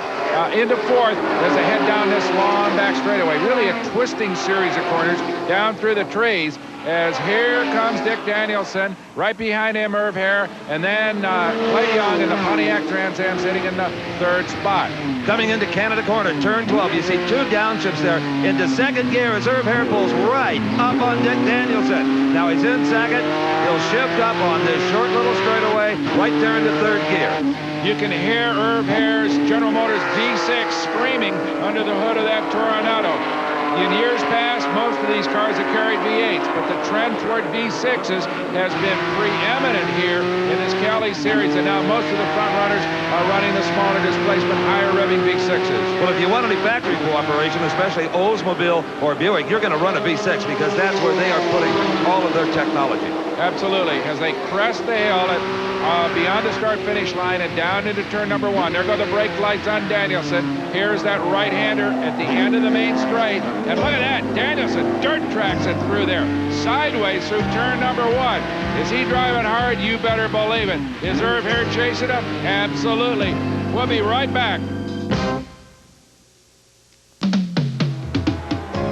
into 4th as they head down this long back straightaway. Really a twisting series of corners. down through the trees, as here comes Dick Danielson, right behind him Irv Hare, and then Clay Young in the Pontiac Trans Am sitting in the third spot. Coming into Canada corner, turn 12, you see two downshifts there into second gear as Irv Hare pulls right up on Dick Danielson. Now he's in second. He'll shift up on this short little straightaway right there into third gear. You can hear Irv Hare's General Motors V6 screaming under the hood of that Toronado. In years past, most of these cars have carried V8s, but the trend toward V6s has been preeminent here in this Cali series, and now most of the front runners are running the smaller displacement, higher revving V6s. Well, if you want any factory cooperation, especially Oldsmobile or Buick, you're going to run a V6 because that's where they are putting all of their technology. Absolutely. As they crest the hill beyond the start-finish line and down into turn number 1. There go the brake lights on Danielson. Here's that right-hander at the end of the main straight. And look at that. Danielson dirt tracks it through there. Sideways through turn number 1. Is he driving hard? You better believe it. Is Irv Hare chasing him? Absolutely. We'll be right back.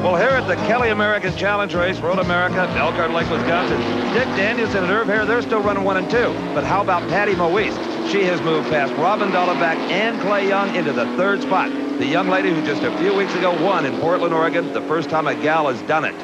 Well, here at the Kelly American Challenge Race, Road America, Elkhart Lake, Wisconsin, Dick Danielson and Irv Hare, they're still running 1 and 2. But how about Patty Moise? She has moved past Robin Dollenbach and Clay Young into the third spot. The young lady who just a few weeks ago won in Portland, Oregon, the first time a gal has done it.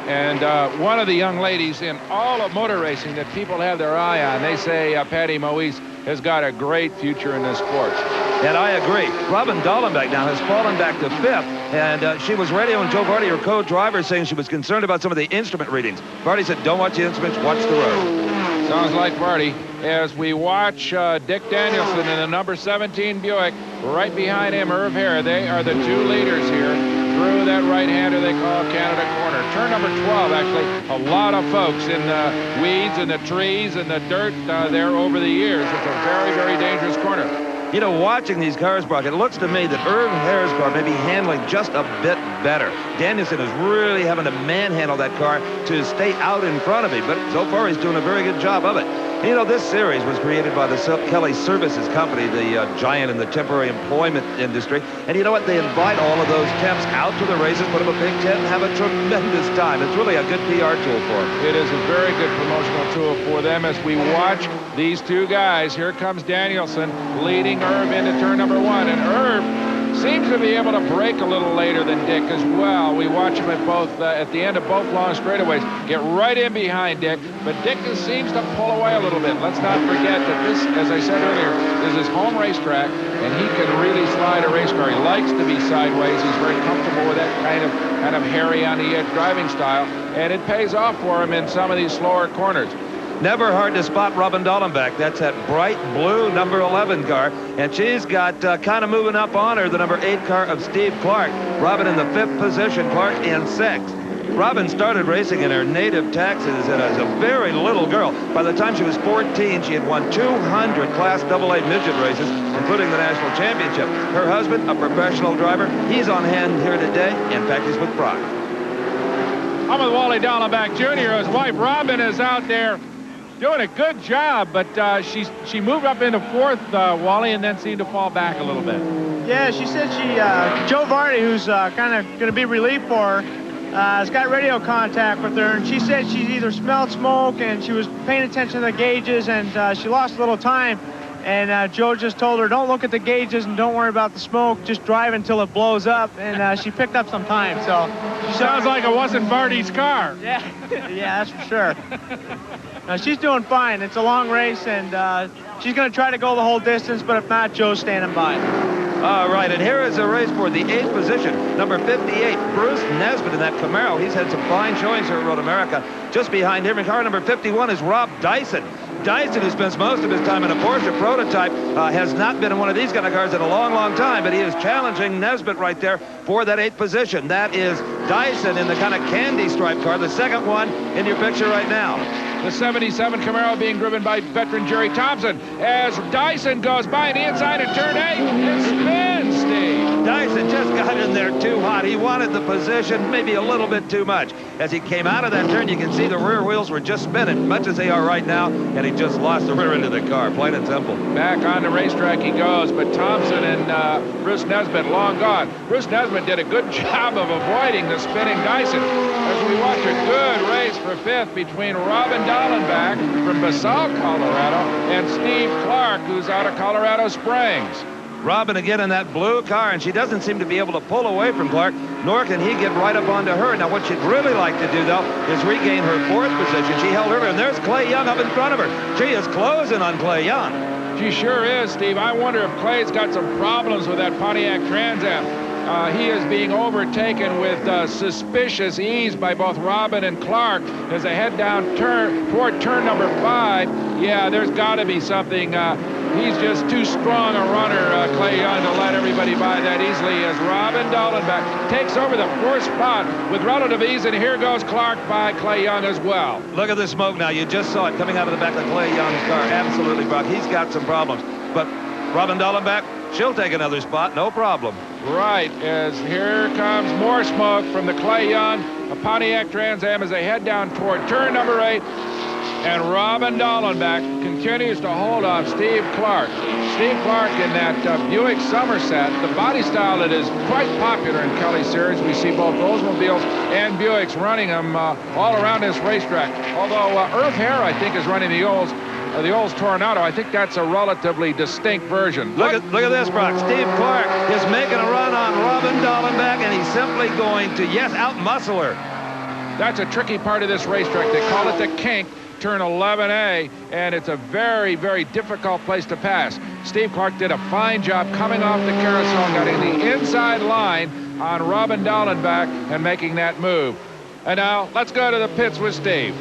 And one of the young ladies in all of motor racing that people have their eye on, they say Patty Moise has got a great future in this sport. And I agree. Robin Dollenbach now has fallen back to 5th, and she was radioing Joe Vardy, her co-driver, saying she was concerned about some of the instrument readings. Vardy said, don't watch the instruments, watch the road. Sounds like Vardy. As we watch Dick Danielson in the number 17 Buick, right behind him, Irv Hare. They are the two leaders here through that right-hander they call Canada corner. Turn number 12, actually, a lot of folks in the weeds and the trees and the dirt there over the years. It's a very, very dangerous corner. You know, watching these cars, Brock, it looks to me that Irv Hare's car may be handling just a bit better. Danielson is really having to manhandle that car to stay out in front of him, but so far he's doing a very good job of it. You know, this series was created by the Kelly Services Company, the giant in the temporary employment industry. And you know what? They invite all of those temps out to the races, put them a big tent, and have a tremendous time. It's really a good PR tool for them. It is a very good promotional tool for them as we watch these two guys. Here comes Danielson leading Irv into turn number 1. And Irv seems to be able to brake a little later than Dick as well. We watch him at both at the end of both long straightaways get right in behind Dick, but Dick seems to pull away a little bit. Let's not forget that this, as I said earlier, is his home racetrack, and he can really slide a race car. He likes to be sideways. He's very comfortable with that kind of hairy on the edge driving style, and it pays off for him in some of these slower corners. Never hard to spot Robin Dollenbach. That's that bright blue number 11 car. And she's got kind of moving up on her, the number 8 car of Steve Clark. Robin in the 5th position, Clark in 6th. Robin started racing in her native Texas as a very little girl. By the time she was 14, she had won 200 Class AA midget races, including the national championship. Her husband, a professional driver, he's on hand here today. In fact, he's with Brock. I'm with Wally Dollenbach Jr. His wife, Robin, is out there doing a good job, but she moved up into 4th, Wally, and then seemed to fall back a little bit. Yeah, she said Joe Vardy, who's kind of going to be relief for her, has got radio contact with her, and she said she's either smelled smoke and she was paying attention to the gauges, and she lost a little time. And Joe just told her, don't look at the gauges and don't worry about the smoke, just drive until it blows up. And she picked up some time, so. Sounds like it wasn't Vardy's car. Yeah, yeah, that's for sure. No, she's doing fine. It's a long race, and she's going to try to go the whole distance, but if not, Joe's standing by. All right, and here is a race for the 8th position. Number 58, Bruce Nesbitt in that Camaro. He's had some fine showings here at Road America. Just behind him in car number 51 is Rob Dyson. Dyson, who spends most of his time in a Porsche prototype, has not been in one of these kind of cars in a long, long time, but he is challenging Nesbitt right there for that 8th position. That is Dyson in the kind of candy stripe car, the second one in your picture right now. The 77 Camaro being driven by veteran Jerry Thompson as Dyson goes by the inside of turn 8 and spins, Steve. Dyson just got in there too hot. He wanted the position, maybe a little bit too much. As he came out of that turn, you can see the rear wheels were just spinning, much as they are right now, and he just lost the rear end of the car, plain and simple. Back on the racetrack he goes, but Thompson and Bruce Nesbitt long gone. Bruce Nesbitt did a good job of avoiding the spinning Dyson. As we watch a good race for 5th between Robin Dallenbach from Basalt, Colorado, and Steve Clark, who's out of Colorado Springs. Robin again in that blue car, and she doesn't seem to be able to pull away from Clark, nor can he get right up onto her. Now, what she'd really like to do, though, is regain her 4th position. She held her, and there's Clay Young up in front of her. She is closing on Clay Young. She sure is, Steve. I wonder if Clay's got some problems with that Pontiac Trans Am. He is being overtaken with suspicious ease by both Robin and Clark as they head down toward turn number 5. Yeah, there's got to be something. He's just too strong a runner, Clay Young, to let everybody by that easily as Robin Dallenbach takes over the 4th spot with relative ease, and here goes Clark by Clay Young as well. Look at the smoke now. You just saw it coming out of the back of Clay Young's car. Absolutely, Brock. He's got some problems. But Robin Dallenbach, she'll take another spot, no problem. Right, as here comes more smoke from the Clay Young, a Pontiac Trans Am as they head down toward turn number 8. And Robin Dallenbach continues to hold off Steve Clark. Steve Clark in that Buick Somerset, the body style that is quite popular in Kelly's series. We see both Oldsmobiles and Buicks running them all around this racetrack. Although Irv Hare, I think, is running the Olds Tornado. I think that's a relatively distinct version. Look at this, Brock. Steve Clark is making a run on Robin Dallenbach, and he's simply going to, yes, outmuscle her. That's a tricky part of this racetrack. They call it the kink. Turn 11A, and it's a very, very difficult place to pass. Steve Clark did a fine job coming off the carousel, getting the inside line on Robin Dallenbach and making that move. And now, let's go to the pits with Steve.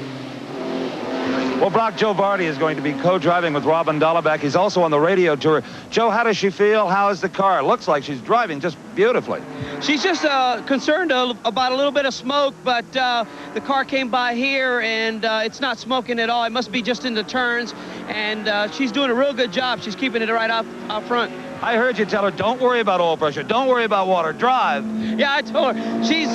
Well, Brock, Joe Vardy is going to be co-driving with Robin Dallenbach. He's also on the radio tour. Joe, how does she feel? How is the car? It looks like she's driving just beautifully. She's just concerned about a little bit of smoke, but the car came by here, and it's not smoking at all. It must be just in the turns, and she's doing a real good job. She's keeping it right out front. I heard you tell her, don't worry about oil pressure. Don't worry about water. Drive. Yeah, I told her. She's,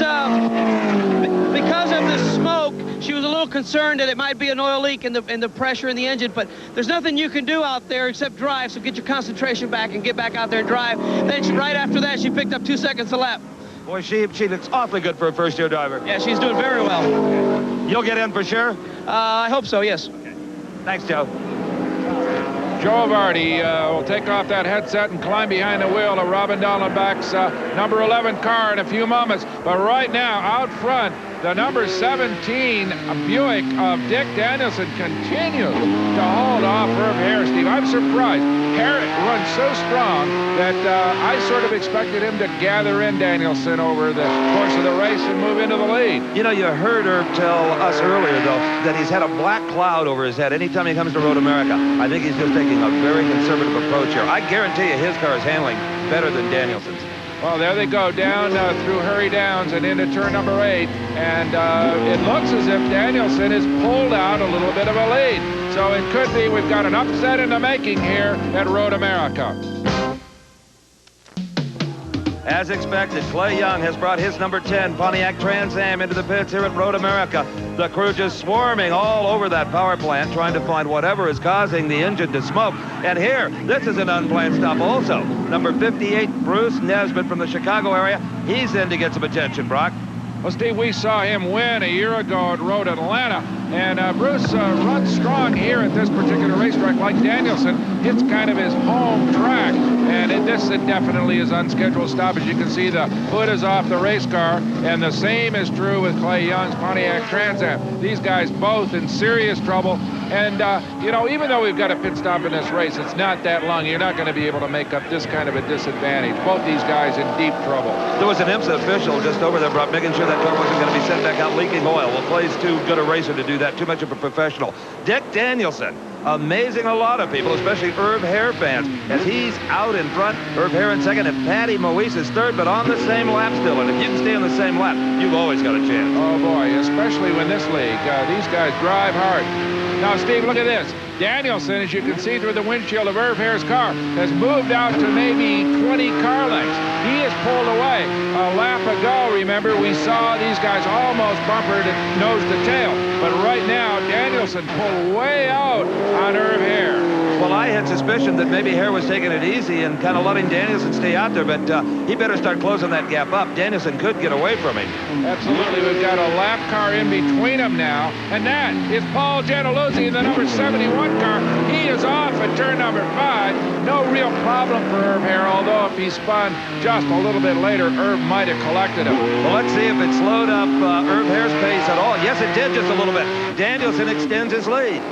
because of the smoke, she was a little concerned that it might be an oil leak in the pressure in the engine, but there's nothing you can do out there except drive, so get your concentration back and get back out there and drive. Then right after that, she picked up 2 seconds a lap. Boy, she looks awfully good for a first-year driver. Yeah, she's doing very well. You'll get in for sure? I hope so, yes. Okay. Thanks, Joe. Joe Vardy will take off that headset and climb behind the wheel of Robin Dallenbach's number 11 car in a few moments. But right now, out front, the number 17 Buick of Dick Danielson continues to hold off Irv Hare, Steve. I'm surprised. Hare runs so strong that I sort of expected him to gather in Danielson over the course of the race and move into the lead. You know, you heard Irv tell us earlier, though, that he's had a black cloud over his head anytime he comes to Road America. I think he's just taking a very conservative approach here. I guarantee you his car is handling better than Danielson's. Well, there they go, down through Hurry Downs and into turn number 8. And it looks as if Danielson has pulled out a little bit of a lead. So it could be we've got an upset in the making here at Road America. As expected, Clay Young has brought his number 10 Pontiac Trans Am into the pits here at Road America. The crew just swarming all over that power plant, trying to find whatever is causing the engine to smoke. And here, this is an unplanned stop also. Number 58, Bruce Nesbitt from the Chicago area. He's in to get some attention, Brock. Well, Steve, we saw him win a year ago at Road Atlanta, and Bruce runs strong here at this particular racetrack like Danielson. It's kind of his home track, and this definitely is unscheduled stop. As you can see, the hood is off the race car, and the same is true with Clay Young's Pontiac Trans Am. These guys both in serious trouble, and, you know, even though we've got a pit stop in this race, it's not that long. You're not going to be able to make up this kind of a disadvantage. Both these guys in deep trouble. There was an IMSA official just over there, Brock, making sure that car wasn't going to be sent back out leaking oil. Well, Clay's too good a racer to do that, too much of a professional. Dick Danielson, amazing a lot of people, especially Irv Hare fans, as he's out in front. Irv Hare in second, and Patty Moise is third, but on the same lap still. And if you can stay on the same lap, you've always got a chance. Oh, boy, especially when this league, these guys drive hard. Now, Steve, look at this. Danielson, as you can see through the windshield of Irv Hare's car, has moved out to maybe 20 car lengths. He has pulled away. A lap ago, remember, we saw these guys almost bumpered nose to tail. But right now, Danielson pulled way out on Irv Hare. Well, I had suspicion that maybe Hare was taking it easy and kind of letting Danielson stay out there, but he better start closing that gap up. Danielson could get away from him. Absolutely. We've got a lap car in between them now, and that is Paul Gentiluzzi in the number 71 car. He is off at turn number 5. No real problem for Irv Hare, although if he spun just a little bit later, Irv might have collected him. Well, let's see if it slowed up Irv Hare's pace at all. Yes, it did just a little bit. Danielson extends his lead.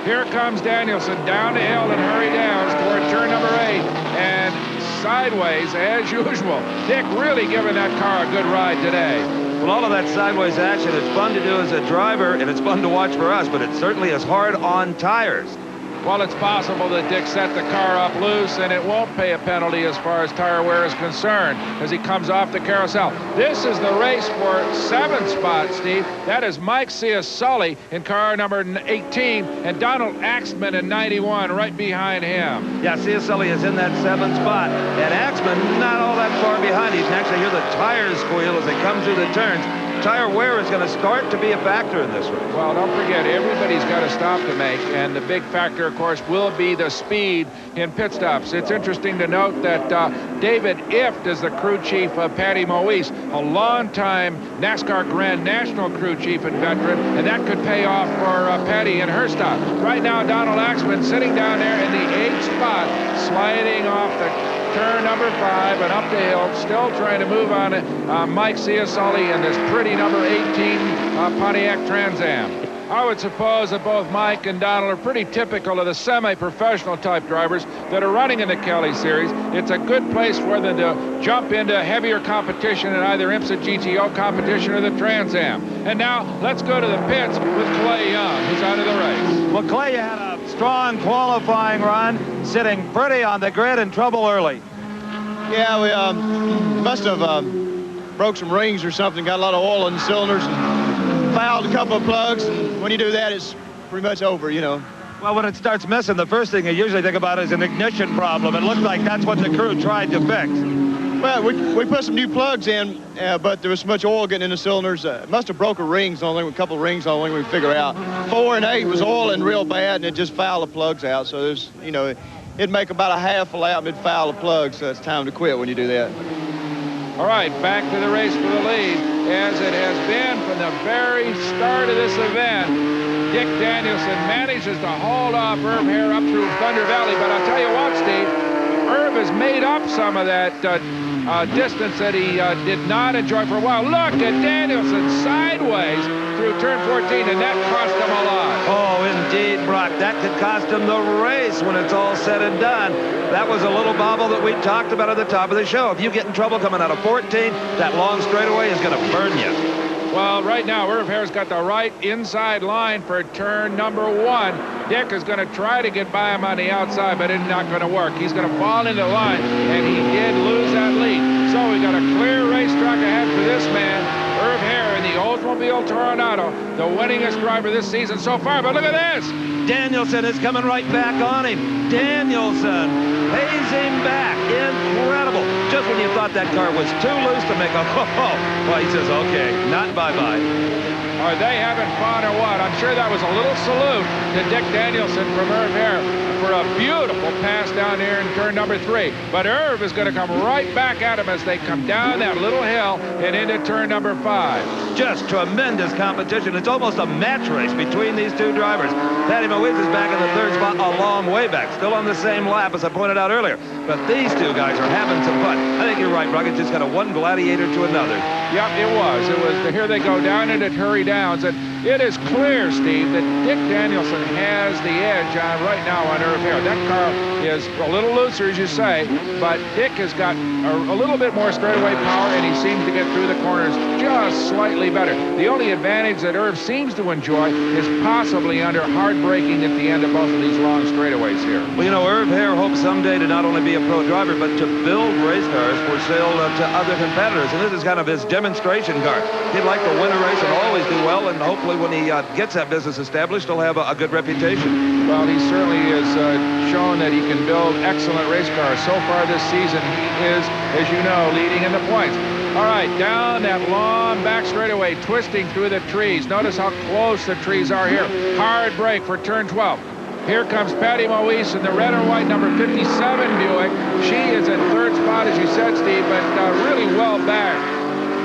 Here comes Danielson down the hill and hurry down toward turn number 8 and sideways as usual. Dick really giving that car a good ride today. Well, all of that sideways action, it's fun to do as a driver and it's fun to watch for us, but it certainly is hard on tires. Well, it's possible that Dick set the car up loose and it won't pay a penalty as far as tire wear is concerned as he comes off the carousel. This is the race for 7th spot, Steve. That is Mike Ciasulli in car number 18 and Donald Axman in 91 right behind him. Yeah, Ciasulli is in that 7th spot. And Axman not all that far behind. You can actually hear the tires squeal as they come through the turns. Tire wear is going to start to be a factor in this race. Well, don't forget, everybody's got a stop to make, and the big factor, of course, will be the speed in pit stops. It's interesting to note that David Ift is the crew chief of Patty Moise, a longtime NASCAR Grand National crew chief and veteran, and that could pay off for Patty in her stop. Right now, Donald Axman sitting down there in the 8th spot, sliding off the turn number 5 and up the hill, still trying to move on Mike Ciasulli in this pretty number 18 Pontiac Trans Am. I would suppose that both Mike and Donald are pretty typical of the semi-professional type drivers that are running in the Kelly Series. It's a good place for them to jump into heavier competition in either IMSA GTO competition or the Trans Am. And now let's go to the pits with Clay Young, who's out of the race. Well, Clay had a strong qualifying run, sitting pretty on the grid, in trouble early. Yeah, we must have broke some rings or something, got a lot of oil in the cylinders, and fouled a couple of plugs. And when you do that, it's pretty much over, you know. Well, when it starts missing, the first thing you usually think about is an ignition problem. It looked like that's what the crew tried to fix. Well, we put some new plugs in, but there was so much oil getting in the cylinders. It must have broke a rings, only a couple of rings, only we figure out. 4 and 8 was oiling real bad, and it just fouled the plugs out. So there's, you know, it'd make about a half a lap and it'd foul the plugs, so it's time to quit when you do that. All right, back to the race for the lead, as it has been from the very start of this event. Dick Danielson manages to hold off Irv Hare up through Thunder Valley, but I'll tell you what, Steve, Irv has made up some of that distance that he did not enjoy for a while. Look at Danielson sideways through turn 14, and that cost him a lot. Oh, indeed, Brock. That could cost him the race when it's all said and done. That was a little bobble that we talked about at the top of the show. If you get in trouble coming out of 14, that long straightaway is going to burn you. Well, right now, Irv Hare's got the right inside line for turn number 1. Dick is going to try to get by him on the outside, but it's not going to work. He's going to fall into the line, and he did lose that lead. So we got a clear racetrack ahead for this man, Irv Hare, in the Oldsmobile Toronado, the winningest driver this season so far. But look at this. Danielson is coming right back on him. Danielson pays him back. Incredible. Just when you thought that car was too loose to make a ho-ho. Well, he says, okay, not bye-bye. Are they having fun or what? I'm sure that was a little salute to Dick Danielson from Irv Hare for a beautiful pass down here in turn number 3. But Irv is going to come right back at him as they come down that little hill and into turn number 5. Just tremendous competition. It's almost a match race between these two drivers. Patty Moise is back in the 3rd spot, a long way back, still on the same lap as I pointed out earlier. But these two guys are having some fun. I think you're right, Brock. It's just kind of one gladiator to another. Yep, it was. Here they go down into Hurry Downs, and it is clear, Steve, that Dick Danielson has the edge on right now on Irv Hare. That car is a little looser, as you say, but Dick has got a little bit more straightaway power, and he seems to get through the corners just slightly better. The only advantage that Irv seems to enjoy is possibly under hard braking at the end of both of these long straightaways here. Well, you know, Irv Hare hopes someday to not only be a pro driver, but to build race cars for sale to other competitors, and this is kind of his demonstration car. He'd like to win a race and always do well, and hopefully hopefully when he gets that business established, he'll have a good reputation. Well, he certainly has shown that he can build excellent race cars. So far this season, he is, as you know, leading in the points. All right, down that long back straightaway, twisting through the trees. Notice how close the trees are here. Hard break for turn 12. Here comes Patty Moise in the red and white number 57 Buick. She is in third spot, as you said, Steve, but really well back.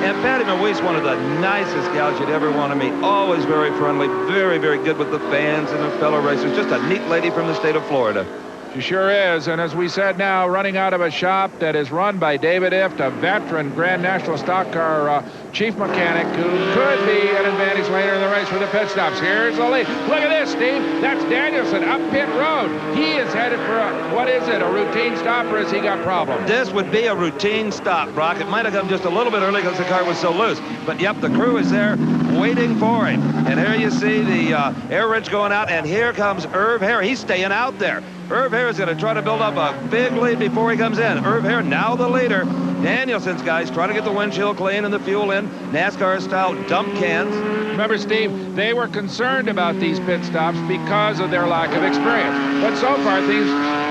And Patty Moise, one of the nicest gals you'd ever want to meet. Always very friendly, very, very good with the fans and the fellow racers. Just a neat lady from the state of Florida. She sure is, and as we said now, running out of a shop that is run by David Ift, a veteran Grand National Stock Car chief mechanic who could be an advantage later in the race with the pit stops. Here's the lead. Look at this, Steve. That's Danielson up pit road. He is headed for what is it, a routine stop, or has he got problems? This would be a routine stop, Brock. It might have come just a little bit early because the car was so loose. But, yep, the crew is there waiting for him. And here you see the air wrench going out, and here comes Irv Hare. He's staying out there. Irv Hare is going to try to build up a big lead before he comes in. Irv Hare now the leader. Danielson's guys trying to get the windshield clean and the fuel in. NASCAR-style dump cans. Remember, Steve, they were concerned about these pit stops because of their lack of experience. But so far, things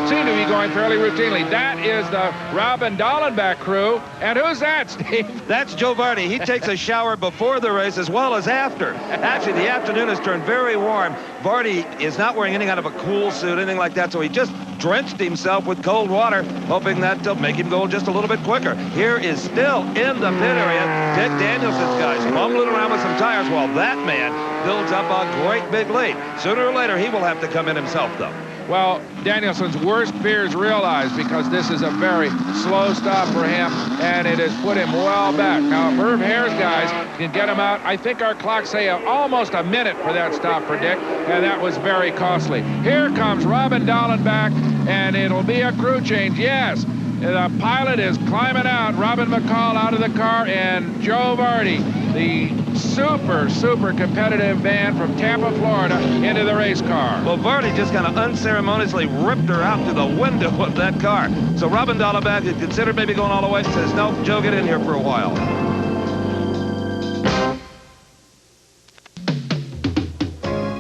seem to be going fairly routinely. That is the Robin Dallenbach crew. And who's that, Steve? That's Joe Vardy. He takes a shower before the race as well as after. Actually, the afternoon has turned very warm. Vardy is not wearing any kind of a cool suit, anything like that, so he just drenched himself with cold water, hoping that to make him go just a little bit quicker. Here is still in the pit area Dick Danielson's guys fumbling around with some tires while that man builds up a great big lead. Sooner or later, he will have to come in himself, though. Well, Danielson's worst fears realized because this is a very slow stop for him, and it has put him well back. Now, if Irv Hare's guys can get him out, I think our clocks say almost a minute for that stop for Dick, and that was very costly. Here comes Robin Dallenbach, and it'll be a crew change, yes. The pilot is climbing out, Robin McCall out of the car, and Joe Vardy, the super competitive van from Tampa, Florida, into the race car. Well, Vardy just kind of unceremoniously ripped her out to the window of that car. So Robin Dallenbach had considered maybe going all the way and says, no, Joe, get in here for a while.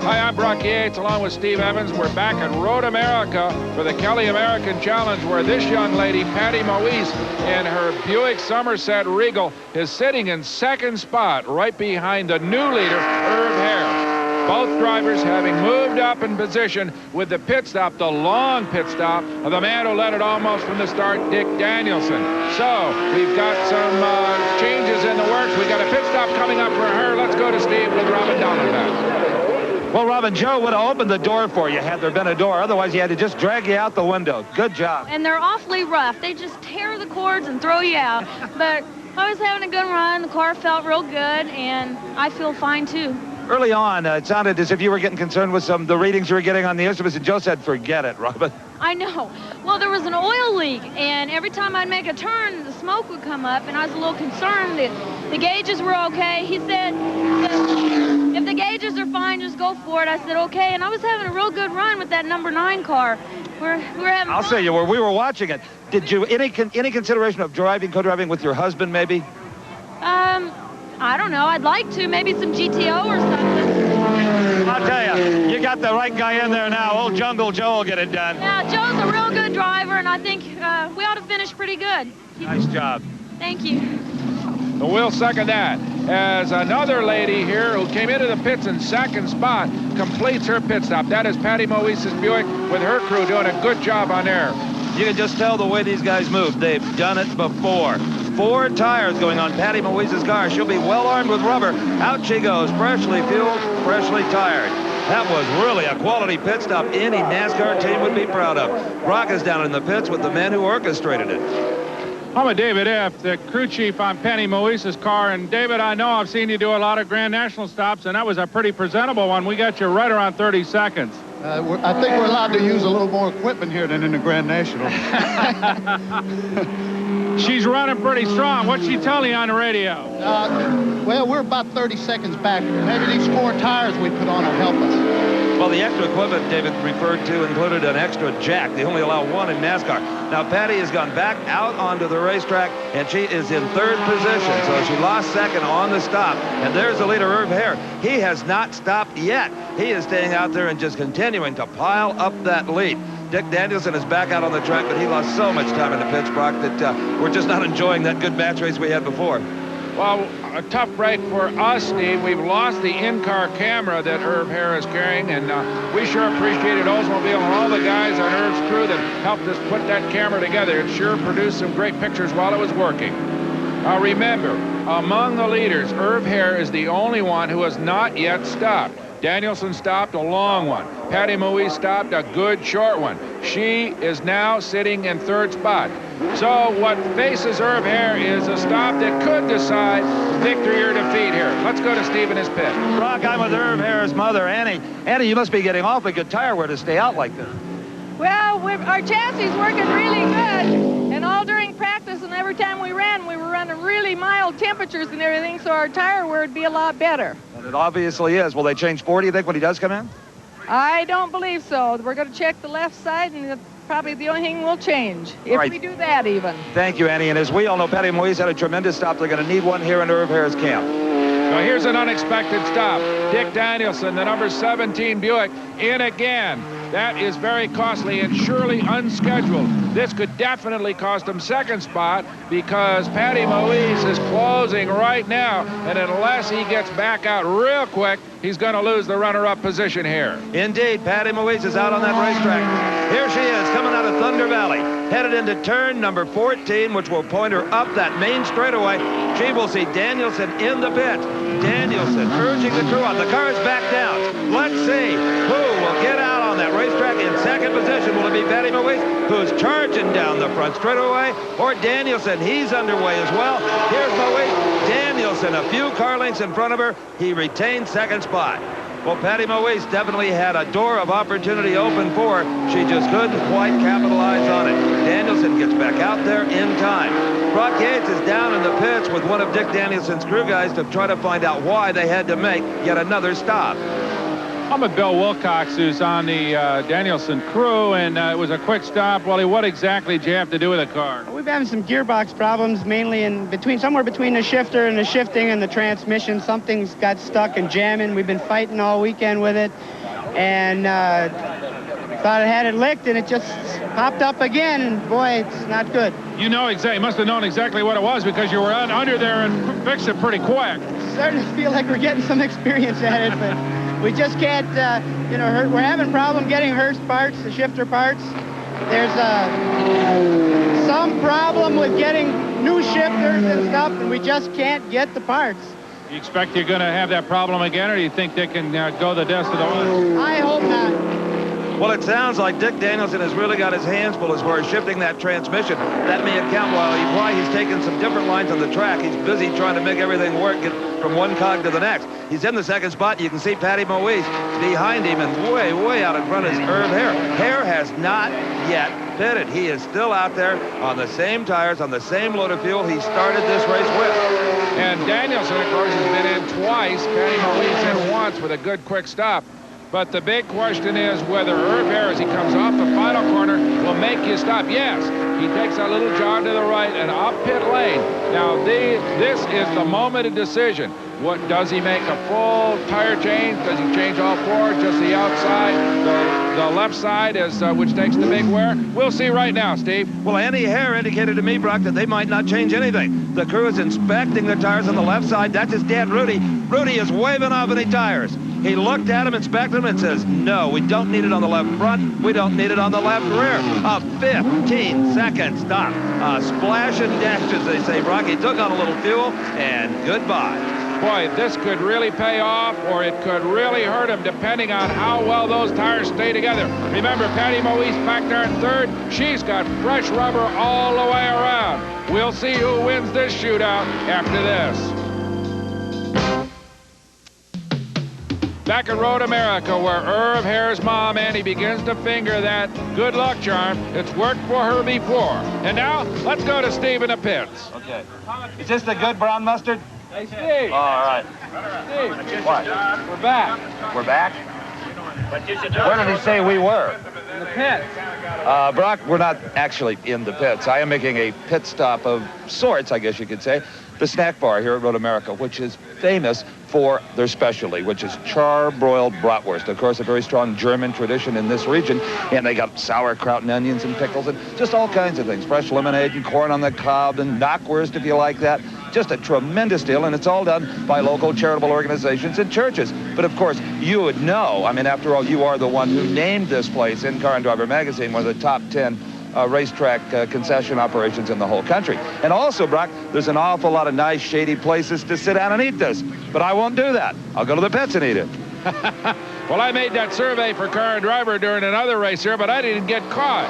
Hi, I'm Brock Yates, along with Steve Evans. We're back at Road America for the Kelly American Challenge, where this young lady, Patty Moise, in her Buick Somerset Regal, is sitting in second spot, right behind the new leader, Irv Hare. Both drivers having moved up in position with the pit stop, the long pit stop, of the man who led it almost from the start, Dick Danielson. So, we've got some changes in the works. We've got a pit stop coming up for her. Let's go to Steve with Robin Dallenbach. Well, Robin, Joe would have opened the door for you had there been a door. Otherwise, he had to just drag you out the window. Good job. And they're awfully rough. They just tear the cords and throw you out. But I was having a good run. The car felt real good, and I feel fine, too. Early on, it sounded as if you were getting concerned with the readings you were getting on the instruments, and Joe said, forget it, Robin. I know. Well, there was an oil leak, and every time I'd make a turn, the smoke would come up, and I was a little concerned that the gauges were okay. He said, if the gauges are fine, just go for it. I said, okay, and I was having a real good run with that number 9 car. We're having I'll fun. say you were. We were watching it. Did you, any consideration of co-driving with your husband, maybe? I don't know. I'd like to. Maybe some GTO or something. I'll tell you, you got the right guy in there now. Old Jungle Joe will get it done. Yeah, Joe's a real good driver, and I think we ought to finish pretty good. Nice job. Thank you. Well, we'll second that. As another lady here who came into the pits in second spot completes her pit stop. That is Patty Moise's Buick with her crew doing a good job on there. You can just tell the way these guys move. They've done it before. 4 tires going on Patty Moise's car. She'll be well armed with rubber. Out she goes, freshly fueled, freshly tired. That was really a quality pit stop any NASCAR team would be proud of. Brock is down in the pits with the man who orchestrated it. I'm with David F., the crew chief on Patty Moise's car. And, David, I know I've seen you do a lot of Grand National stops, and that was a pretty presentable one. We got you right around 30 seconds. I think we're allowed to use a little more equipment here than in the Grand National. She's running pretty strong. What's she telling you on the radio? Well, we're about 30 seconds back. Maybe these 4 tires we put on will help us. Well, the extra equipment David referred to included an extra jack. They only allow 1 in NASCAR. Now, Patty has gone back out onto the racetrack, and she is in third position. So she lost second on the stop. And there's the leader, Irv Hare. He has not stopped yet. He is staying out there and just continuing to pile up that lead. Dick Danielson is back out on the track, but he lost so much time in the pits, Brock, that we're just not enjoying that good match race we had before. Well, a tough break for us, Steve. We've lost the in-car camera that Irv Hare is carrying, and we sure appreciated Oldsmobile and all the guys on Irv's crew that helped us put that camera together. It sure produced some great pictures while it was working. Remember, among the leaders, Irv Hare is the only one who has not yet stopped. Danielson stopped a long one. Patty Moise stopped a good short one. She is now sitting in third spot. So what faces Irv Hare is a stop that could decide victory or defeat here. Let's go to Steve in his pit. Brock, I'm with Irv Hare's mother, Annie. Annie, you must be getting awfully good tire wear to stay out like this. Well, our chassis is working really good, and all during practice and every time we were running really mild temperatures and everything, so our tire wear would be a lot better. And it obviously is. Will they change 4, do you think, when he does come in? I don't believe so. We're going to check the left side, and that's probably the only thing we'll change, if we do that even. Thank you, Annie. And as we all know, Patty Moise had a tremendous stop. They're going to need one here in Irv Hare's camp. Now here's an unexpected stop. Dick Danielson, the number 17 Buick, in again. That is very costly and surely unscheduled. This could definitely cost him second spot because Patty Moise is closing right now, and unless he gets back out real quick, he's going to lose the runner-up position here. Indeed, Patty Moise is out on that racetrack. Here she is, coming out of Thunder Valley, headed into turn number 14, which will point her up that main straightaway. She will see Danielson in the pit. Danielson urging the crew on. The car is back down. Let's see who will get out on that racetrack in second position. Will it be Patty Moise, who's charging down the front straightaway, or Danielson? He's underway as well. Here's Moise. Danielson a few car lengths in front of her. He retains second spot. Well, Patty Moise definitely had a door of opportunity open for her. She just couldn't quite capitalize on it. Danielson gets back out there in time. Brock Yates is down in the pits with one of Dick Danielson's crew guys to try to find out why they had to make yet another stop. I'm with Bill Wilcox, who's on the Danielson crew, and it was a quick stop. Wally, what exactly did you have to do with the car? We've been having some gearbox problems, mainly somewhere between the shifter and the shifting and the transmission. Something's got stuck and jamming. We've been fighting all weekend with it, and thought I had it licked, and it just popped up again, and boy, it's not good. You know exactly, you must have known exactly what it was because you were under there and fixed it pretty quick. It's starting to feel like we're getting some experience at it, but we just can't, we're having a problem getting Hurst parts, the shifter parts. There's some problem with getting new shifters and stuff, and we just can't get the parts. You expect you're going to have that problem again, or do you think they can go the rest of the way? I hope not. Well, it sounds like Dick Danielson has really got his hands full as far as shifting that transmission. That may account why he's taken some different lines on the track. He's busy trying to make everything work, get from one cog to the next. He's in the second spot. You can see Patty Moise behind him, and way, way out in front is Irv Hare. Hare has not yet pitted. He is still out there on the same tires, on the same load of fuel he started this race with. And Danielson, of course, has been in twice. Patty Moise in once with a good quick stop. But the big question is whether Irv Hare, as he comes off the final corner, will make you stop. Yes, he takes a little jog to the right and up pit lane. Now, this is the moment of decision. What does he make a full tire change? Does he change all four? Just the outside, the left side, which takes the big wear? We'll see right now, Steve. Well, Andy Hare indicated to me, Brock, that they might not change anything. The crew is inspecting the tires on the left side. That's his dad, Rudy. Rudy is waving off any tires. He looked at him, inspected him, and says, no, we don't need it on the left front. We don't need it on the left rear. A 15-second stop. A splash and dash, as they say, Brock. He took on a little fuel, and goodbye. Boy, this could really pay off, or it could really hurt him, depending on how well those tires stay together. Remember, Patty Moise back there in third. She's got fresh rubber all the way around. We'll see who wins this shootout after this. Back at Road America, where Irv Hare's mom, Annie, begins to finger that good luck charm. It's worked for her before. And now, let's go to Steve in the pits. Okay. Is this the good brown mustard? Hey, Steve. Oh, all right. Steve. What? We're back. We're back? Where did he say we were? In the pits. Brock, we're not actually in the pits. I am making a pit stop of sorts, I guess you could say. The snack bar here at Road America, which is famous for their specialty, which is char-broiled bratwurst. Of course, a very strong German tradition in this region. And they got sauerkraut and onions and pickles and just all kinds of things. Fresh lemonade and corn on the cob and knockwurst, if you like that. Just a tremendous deal, and it's all done by local charitable organizations and churches. But of course, you would know. I mean, after all, you are the one who named this place in Car and Driver magazine one of the top 10 racetrack concession operations in the whole country. And also, Brock, there's an awful lot of nice, shady places to sit down and eat this. But I won't do that. I'll go to the pits and eat it. Well, I made that survey for Car and Driver during another race here, but I didn't get caught.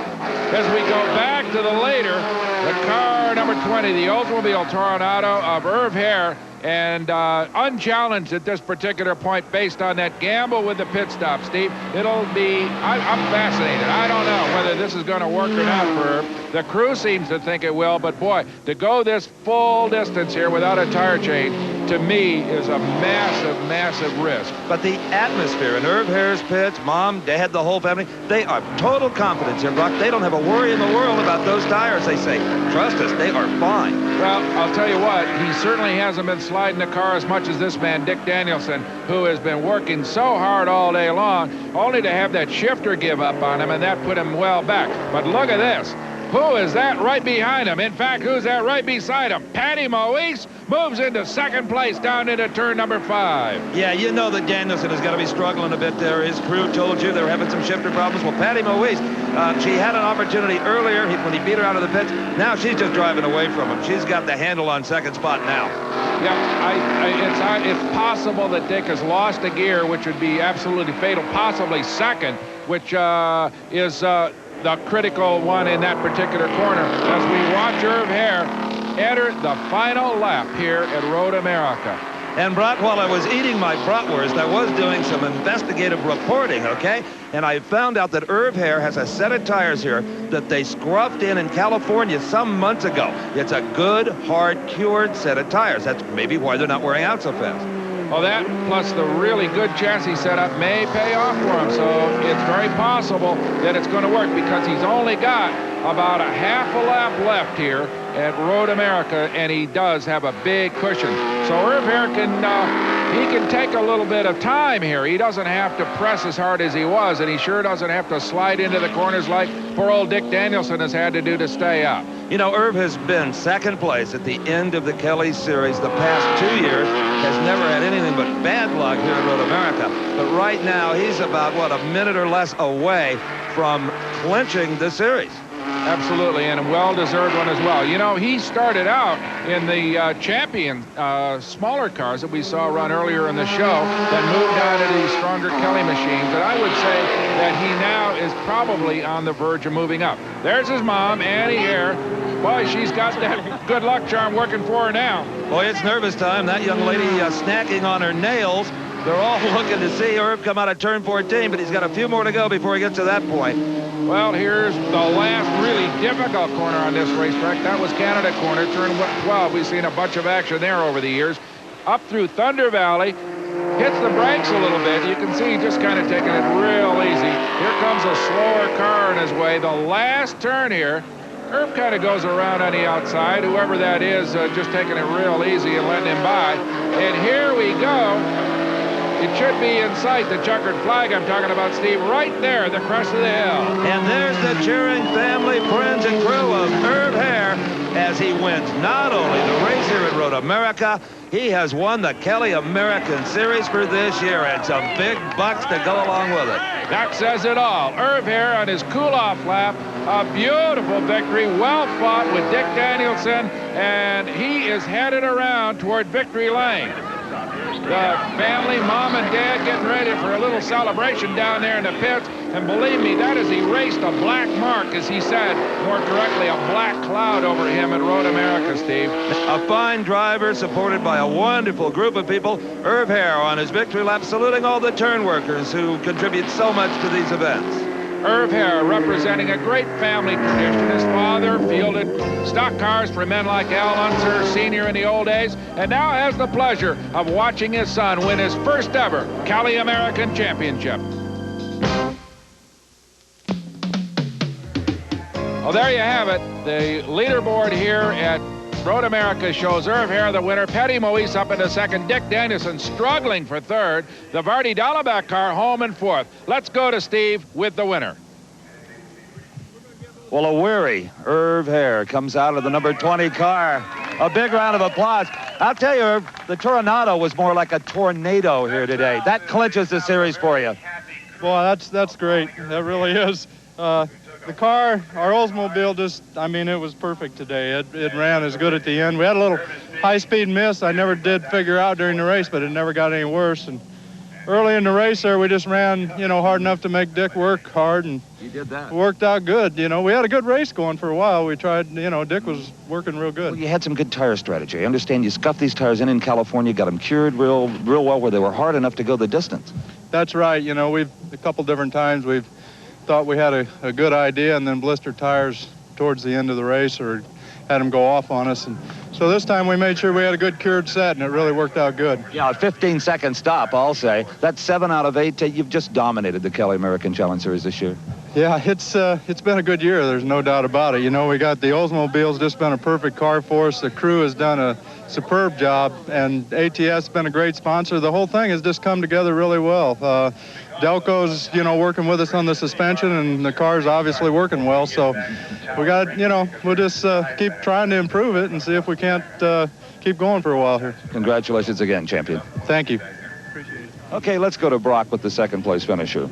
As we go back to the later, the car number 20, the Oldsmobile Toronado of Irv Hare, and unchallenged at this particular point based on that gamble with the pit stop, Steve. It'll be, I'm fascinated. I don't know whether this is going to work or not for Irv. The crew seems to think it will, but boy, to go this full distance here without a tire change, to me, is a massive, massive risk. But the atmosphere in Irv Hare's pits, Mom, Dad, the whole family, they are total confidence here, Brock. They don't have a worry in the world about those tires. They say, trust us, they are fine. Well, I'll tell you what, he certainly hasn't been sliding the car as much as this man, Dick Danielson, who has been working so hard all day long, only to have that shifter give up on him, and that put him well back. But look at this. Who is that right behind him? In fact, who's that right beside him? Patty Moise moves into second place down into turn number 5. Yeah, you know that Danielson has got to be struggling a bit there. His crew told you they were having some shifter problems. Well, Patty Moise, she had an opportunity earlier when he beat her out of the pits. Now she's just driving away from him. She's got the handle on second spot now. Yeah, it's possible that Dick has lost a gear, which would be absolutely fatal, possibly second, which is the critical one in that particular corner as we watch Irv Hare enter the final lap here at Road America. And Brock, while I was eating my bratwurst, I was doing some investigative reporting, okay? And I found out that Irv Hare has a set of tires here that they scruffed in California some months ago. It's a good, hard, cured set of tires. That's maybe why they're not wearing out so fast. Well, that plus the really good chassis setup may pay off for him, so it's very possible that it's going to work because he's only got about a half a lap left here at Road America, and he does have a big cushion. So Irv Hare can take a little bit of time here. He doesn't have to press as hard as he was, and he sure doesn't have to slide into the corners like poor old Dick Danielson has had to do to stay up. You know, Irv has been second place at the end of the Kelly Series the past 2 years, has never had anything but bad luck here at Road America. But right now, he's about, what, a minute or less away from clinching the series. Absolutely, and a well-deserved one as well. You know, he started out in the champion smaller cars that we saw run earlier in the show, then moved on to these stronger Kelly machines, and I would say that he now is probably on the verge of moving up. There's his mom, Annie Hare. Boy, she's got that good luck charm working for her now. Boy, it's nervous time. That young lady snacking on her nails. They're all looking to see Irv come out of turn 14, but he's got a few more to go before he gets to that point. Well, here's the last really difficult corner on this racetrack. That was Canada Corner, turn 12. We've seen a bunch of action there over the years. Up through Thunder Valley, hits the brakes a little bit. You can see just kind of taking it real easy. Here comes a slower car in his way. The last turn here, Irv kind of goes around on the outside. Whoever that is, just taking it real easy and letting him by. And here we go. It should be in sight, the checkered flag I'm talking about, Steve, right there at the crest of the hill. And there's the cheering family, friends, and crew of Irv Hare as he wins not only the race here at Road America, he has won the Kelly American Series for this year, and some big bucks to go along with it. That says it all. Irv Hare on his cool-off lap, a beautiful victory, well fought with Dick Danielson, and he is headed around toward victory lane. The family, mom and dad, getting ready for a little celebration down there in the pits. And believe me, that has erased a black mark, as he said, more correctly, a black cloud over him at Road America, Steve. A fine driver supported by a wonderful group of people. Irv Hare on his victory lap, saluting all the turn workers who contribute so much to these events. Irv Hare representing a great family tradition. His father fielded stock cars for men like Al Unser Sr. in the old days, and now has the pleasure of watching his son win his first ever Cali American Championship. Well, there you have it. The leaderboard here at Road America shows Irv Hare the winner, Petty Moise up into second, Dick Danielson struggling for third, the Vardy Dallenbach car home in fourth. Let's go to Steve with the winner. Well, a weary Irv Hare comes out of the number 20 car. A big round of applause. I'll tell you, Irv, the Toronado was more like a tornado here today. That clinches the series for you. Boy, that's great. That really is. The car, our Oldsmobile, it was perfect today. It ran as good at the end. We had a little high-speed miss I never did figure out during the race, but it never got any worse. And early in the race there, we just ran, hard enough to make Dick work hard, and you did that. It worked out good. We had a good race going for a while. We tried, Dick was working real good. Well, you had some good tire strategy. I understand you scuffed these tires in California, got them cured real well where they were hard enough to go the distance. That's right. We've a couple different times we've thought we had a good idea and then blistered tires towards the end of the race or had them go off on us. And so this time we made sure we had a good cured set, and it really worked out good. Yeah, a 15-second stop, I'll say. That's 7 out of 8. You've just dominated the Kelly American Challenge Series this year. Yeah, it's been a good year. There's no doubt about it. We got the Oldsmobile's just been a perfect car for us. The crew has done a superb job, and ATS has been a great sponsor. The whole thing has just come together really well. Delco's, working with us on the suspension, and the car's obviously working well. So we got, we'll just keep trying to improve it and see if we can't keep going for a while here. Congratulations again, champion. Thank you. Appreciate it. Okay, let's go to Brock with the second place finisher.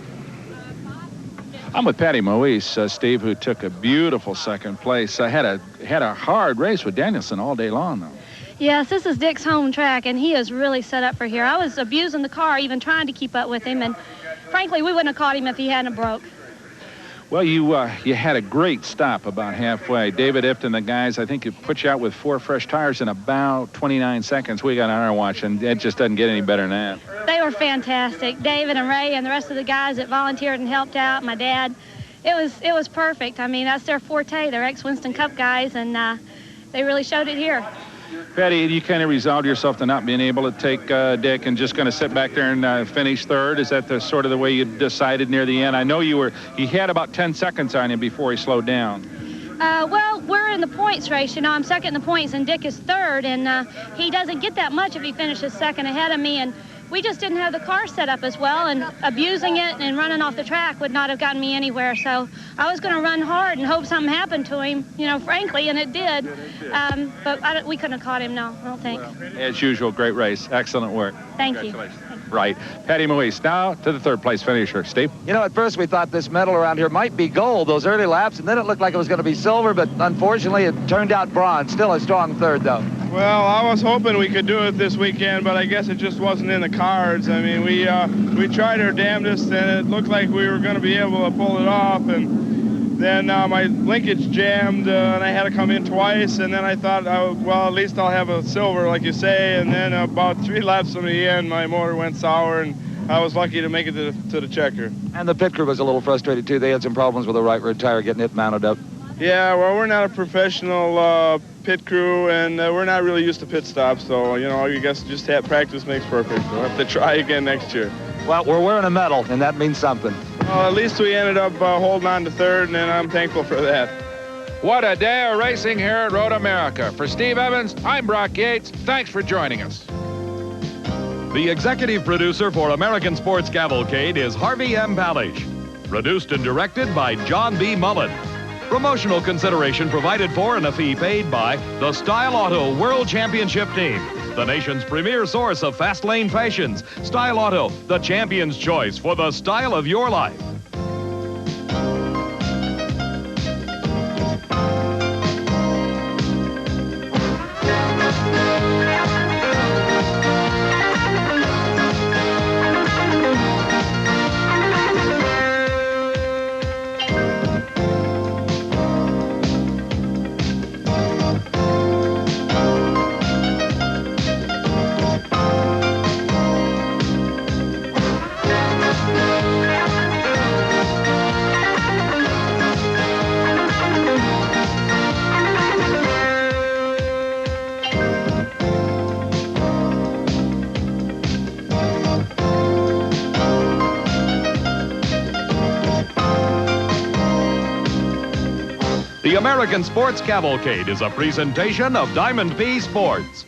I'm with Patty Moise, Steve, who took a beautiful second place. I had a hard race with Danielson all day long, though. Yes, this is Dick's home track, and he is really set up for here. I was abusing the car, even trying to keep up with him, and frankly, we wouldn't have caught him if he hadn't broke. Well, you had a great stop about halfway. David Ift and the guys, I think it put you out with 4 fresh tires in about 29 seconds. We got on our watch, and it just doesn't get any better than that. They were fantastic. David and Ray and the rest of the guys that volunteered and helped out, my dad. It was perfect. That's their forte. They're ex-Winston Cup guys, and they really showed it here. Patty, you kind of resolved yourself to not being able to take Dick and just going to sit back there and finish third. Is that the sort of the way you decided near the end? I know you had about 10 seconds on him before he slowed down. Well, we're in the points race. I'm second in the points, and Dick is third, and he doesn't get that much if he finishes second ahead of me, and we just didn't have the car set up as well, and abusing it and running off the track would not have gotten me anywhere. So I was going to run hard and hope something happened to him, frankly, and it did. But we couldn't have caught him, no, I don't think. As usual, great race. Excellent work. Thank you. Right. Patty Moise, now to the third place finisher. Steve? At first we thought this medal around here might be gold, those early laps, and then it looked like it was going to be silver, but unfortunately it turned out bronze. Still a strong third, though. Well, I was hoping we could do it this weekend, but I guess it just wasn't in the cards. We tried our damnedest, and it looked like we were going to be able to pull it off, and then my linkage jammed, and I had to come in twice, and then I thought, well, at least I'll have a silver, like you say, and then about 3 laps from the end, my motor went sour, and I was lucky to make it to the checker. And the pit crew was a little frustrated, too. They had some problems with the right rear tire getting it mounted up. Yeah, well, we're not a professional pit crew, and we're not really used to pit stops, so, I guess just practice makes perfect. We'll have to try again next year. Well, we're wearing a medal, and that means something. Well, at least we ended up holding on to third, and I'm thankful for that. What a day of racing here at Road America. For Steve Evans, I'm Brock Yates. Thanks for joining us. The executive producer for American Sports Cavalcade is Harvey M. Palish. Produced and directed by John B. Mullen. Promotional consideration provided for and a fee paid by the Style Auto World Championship Team, the nation's premier source of fast lane fashions. Style Auto, the champion's choice for the style of your life. The American Sports Cavalcade is a presentation of Diamond P Sports.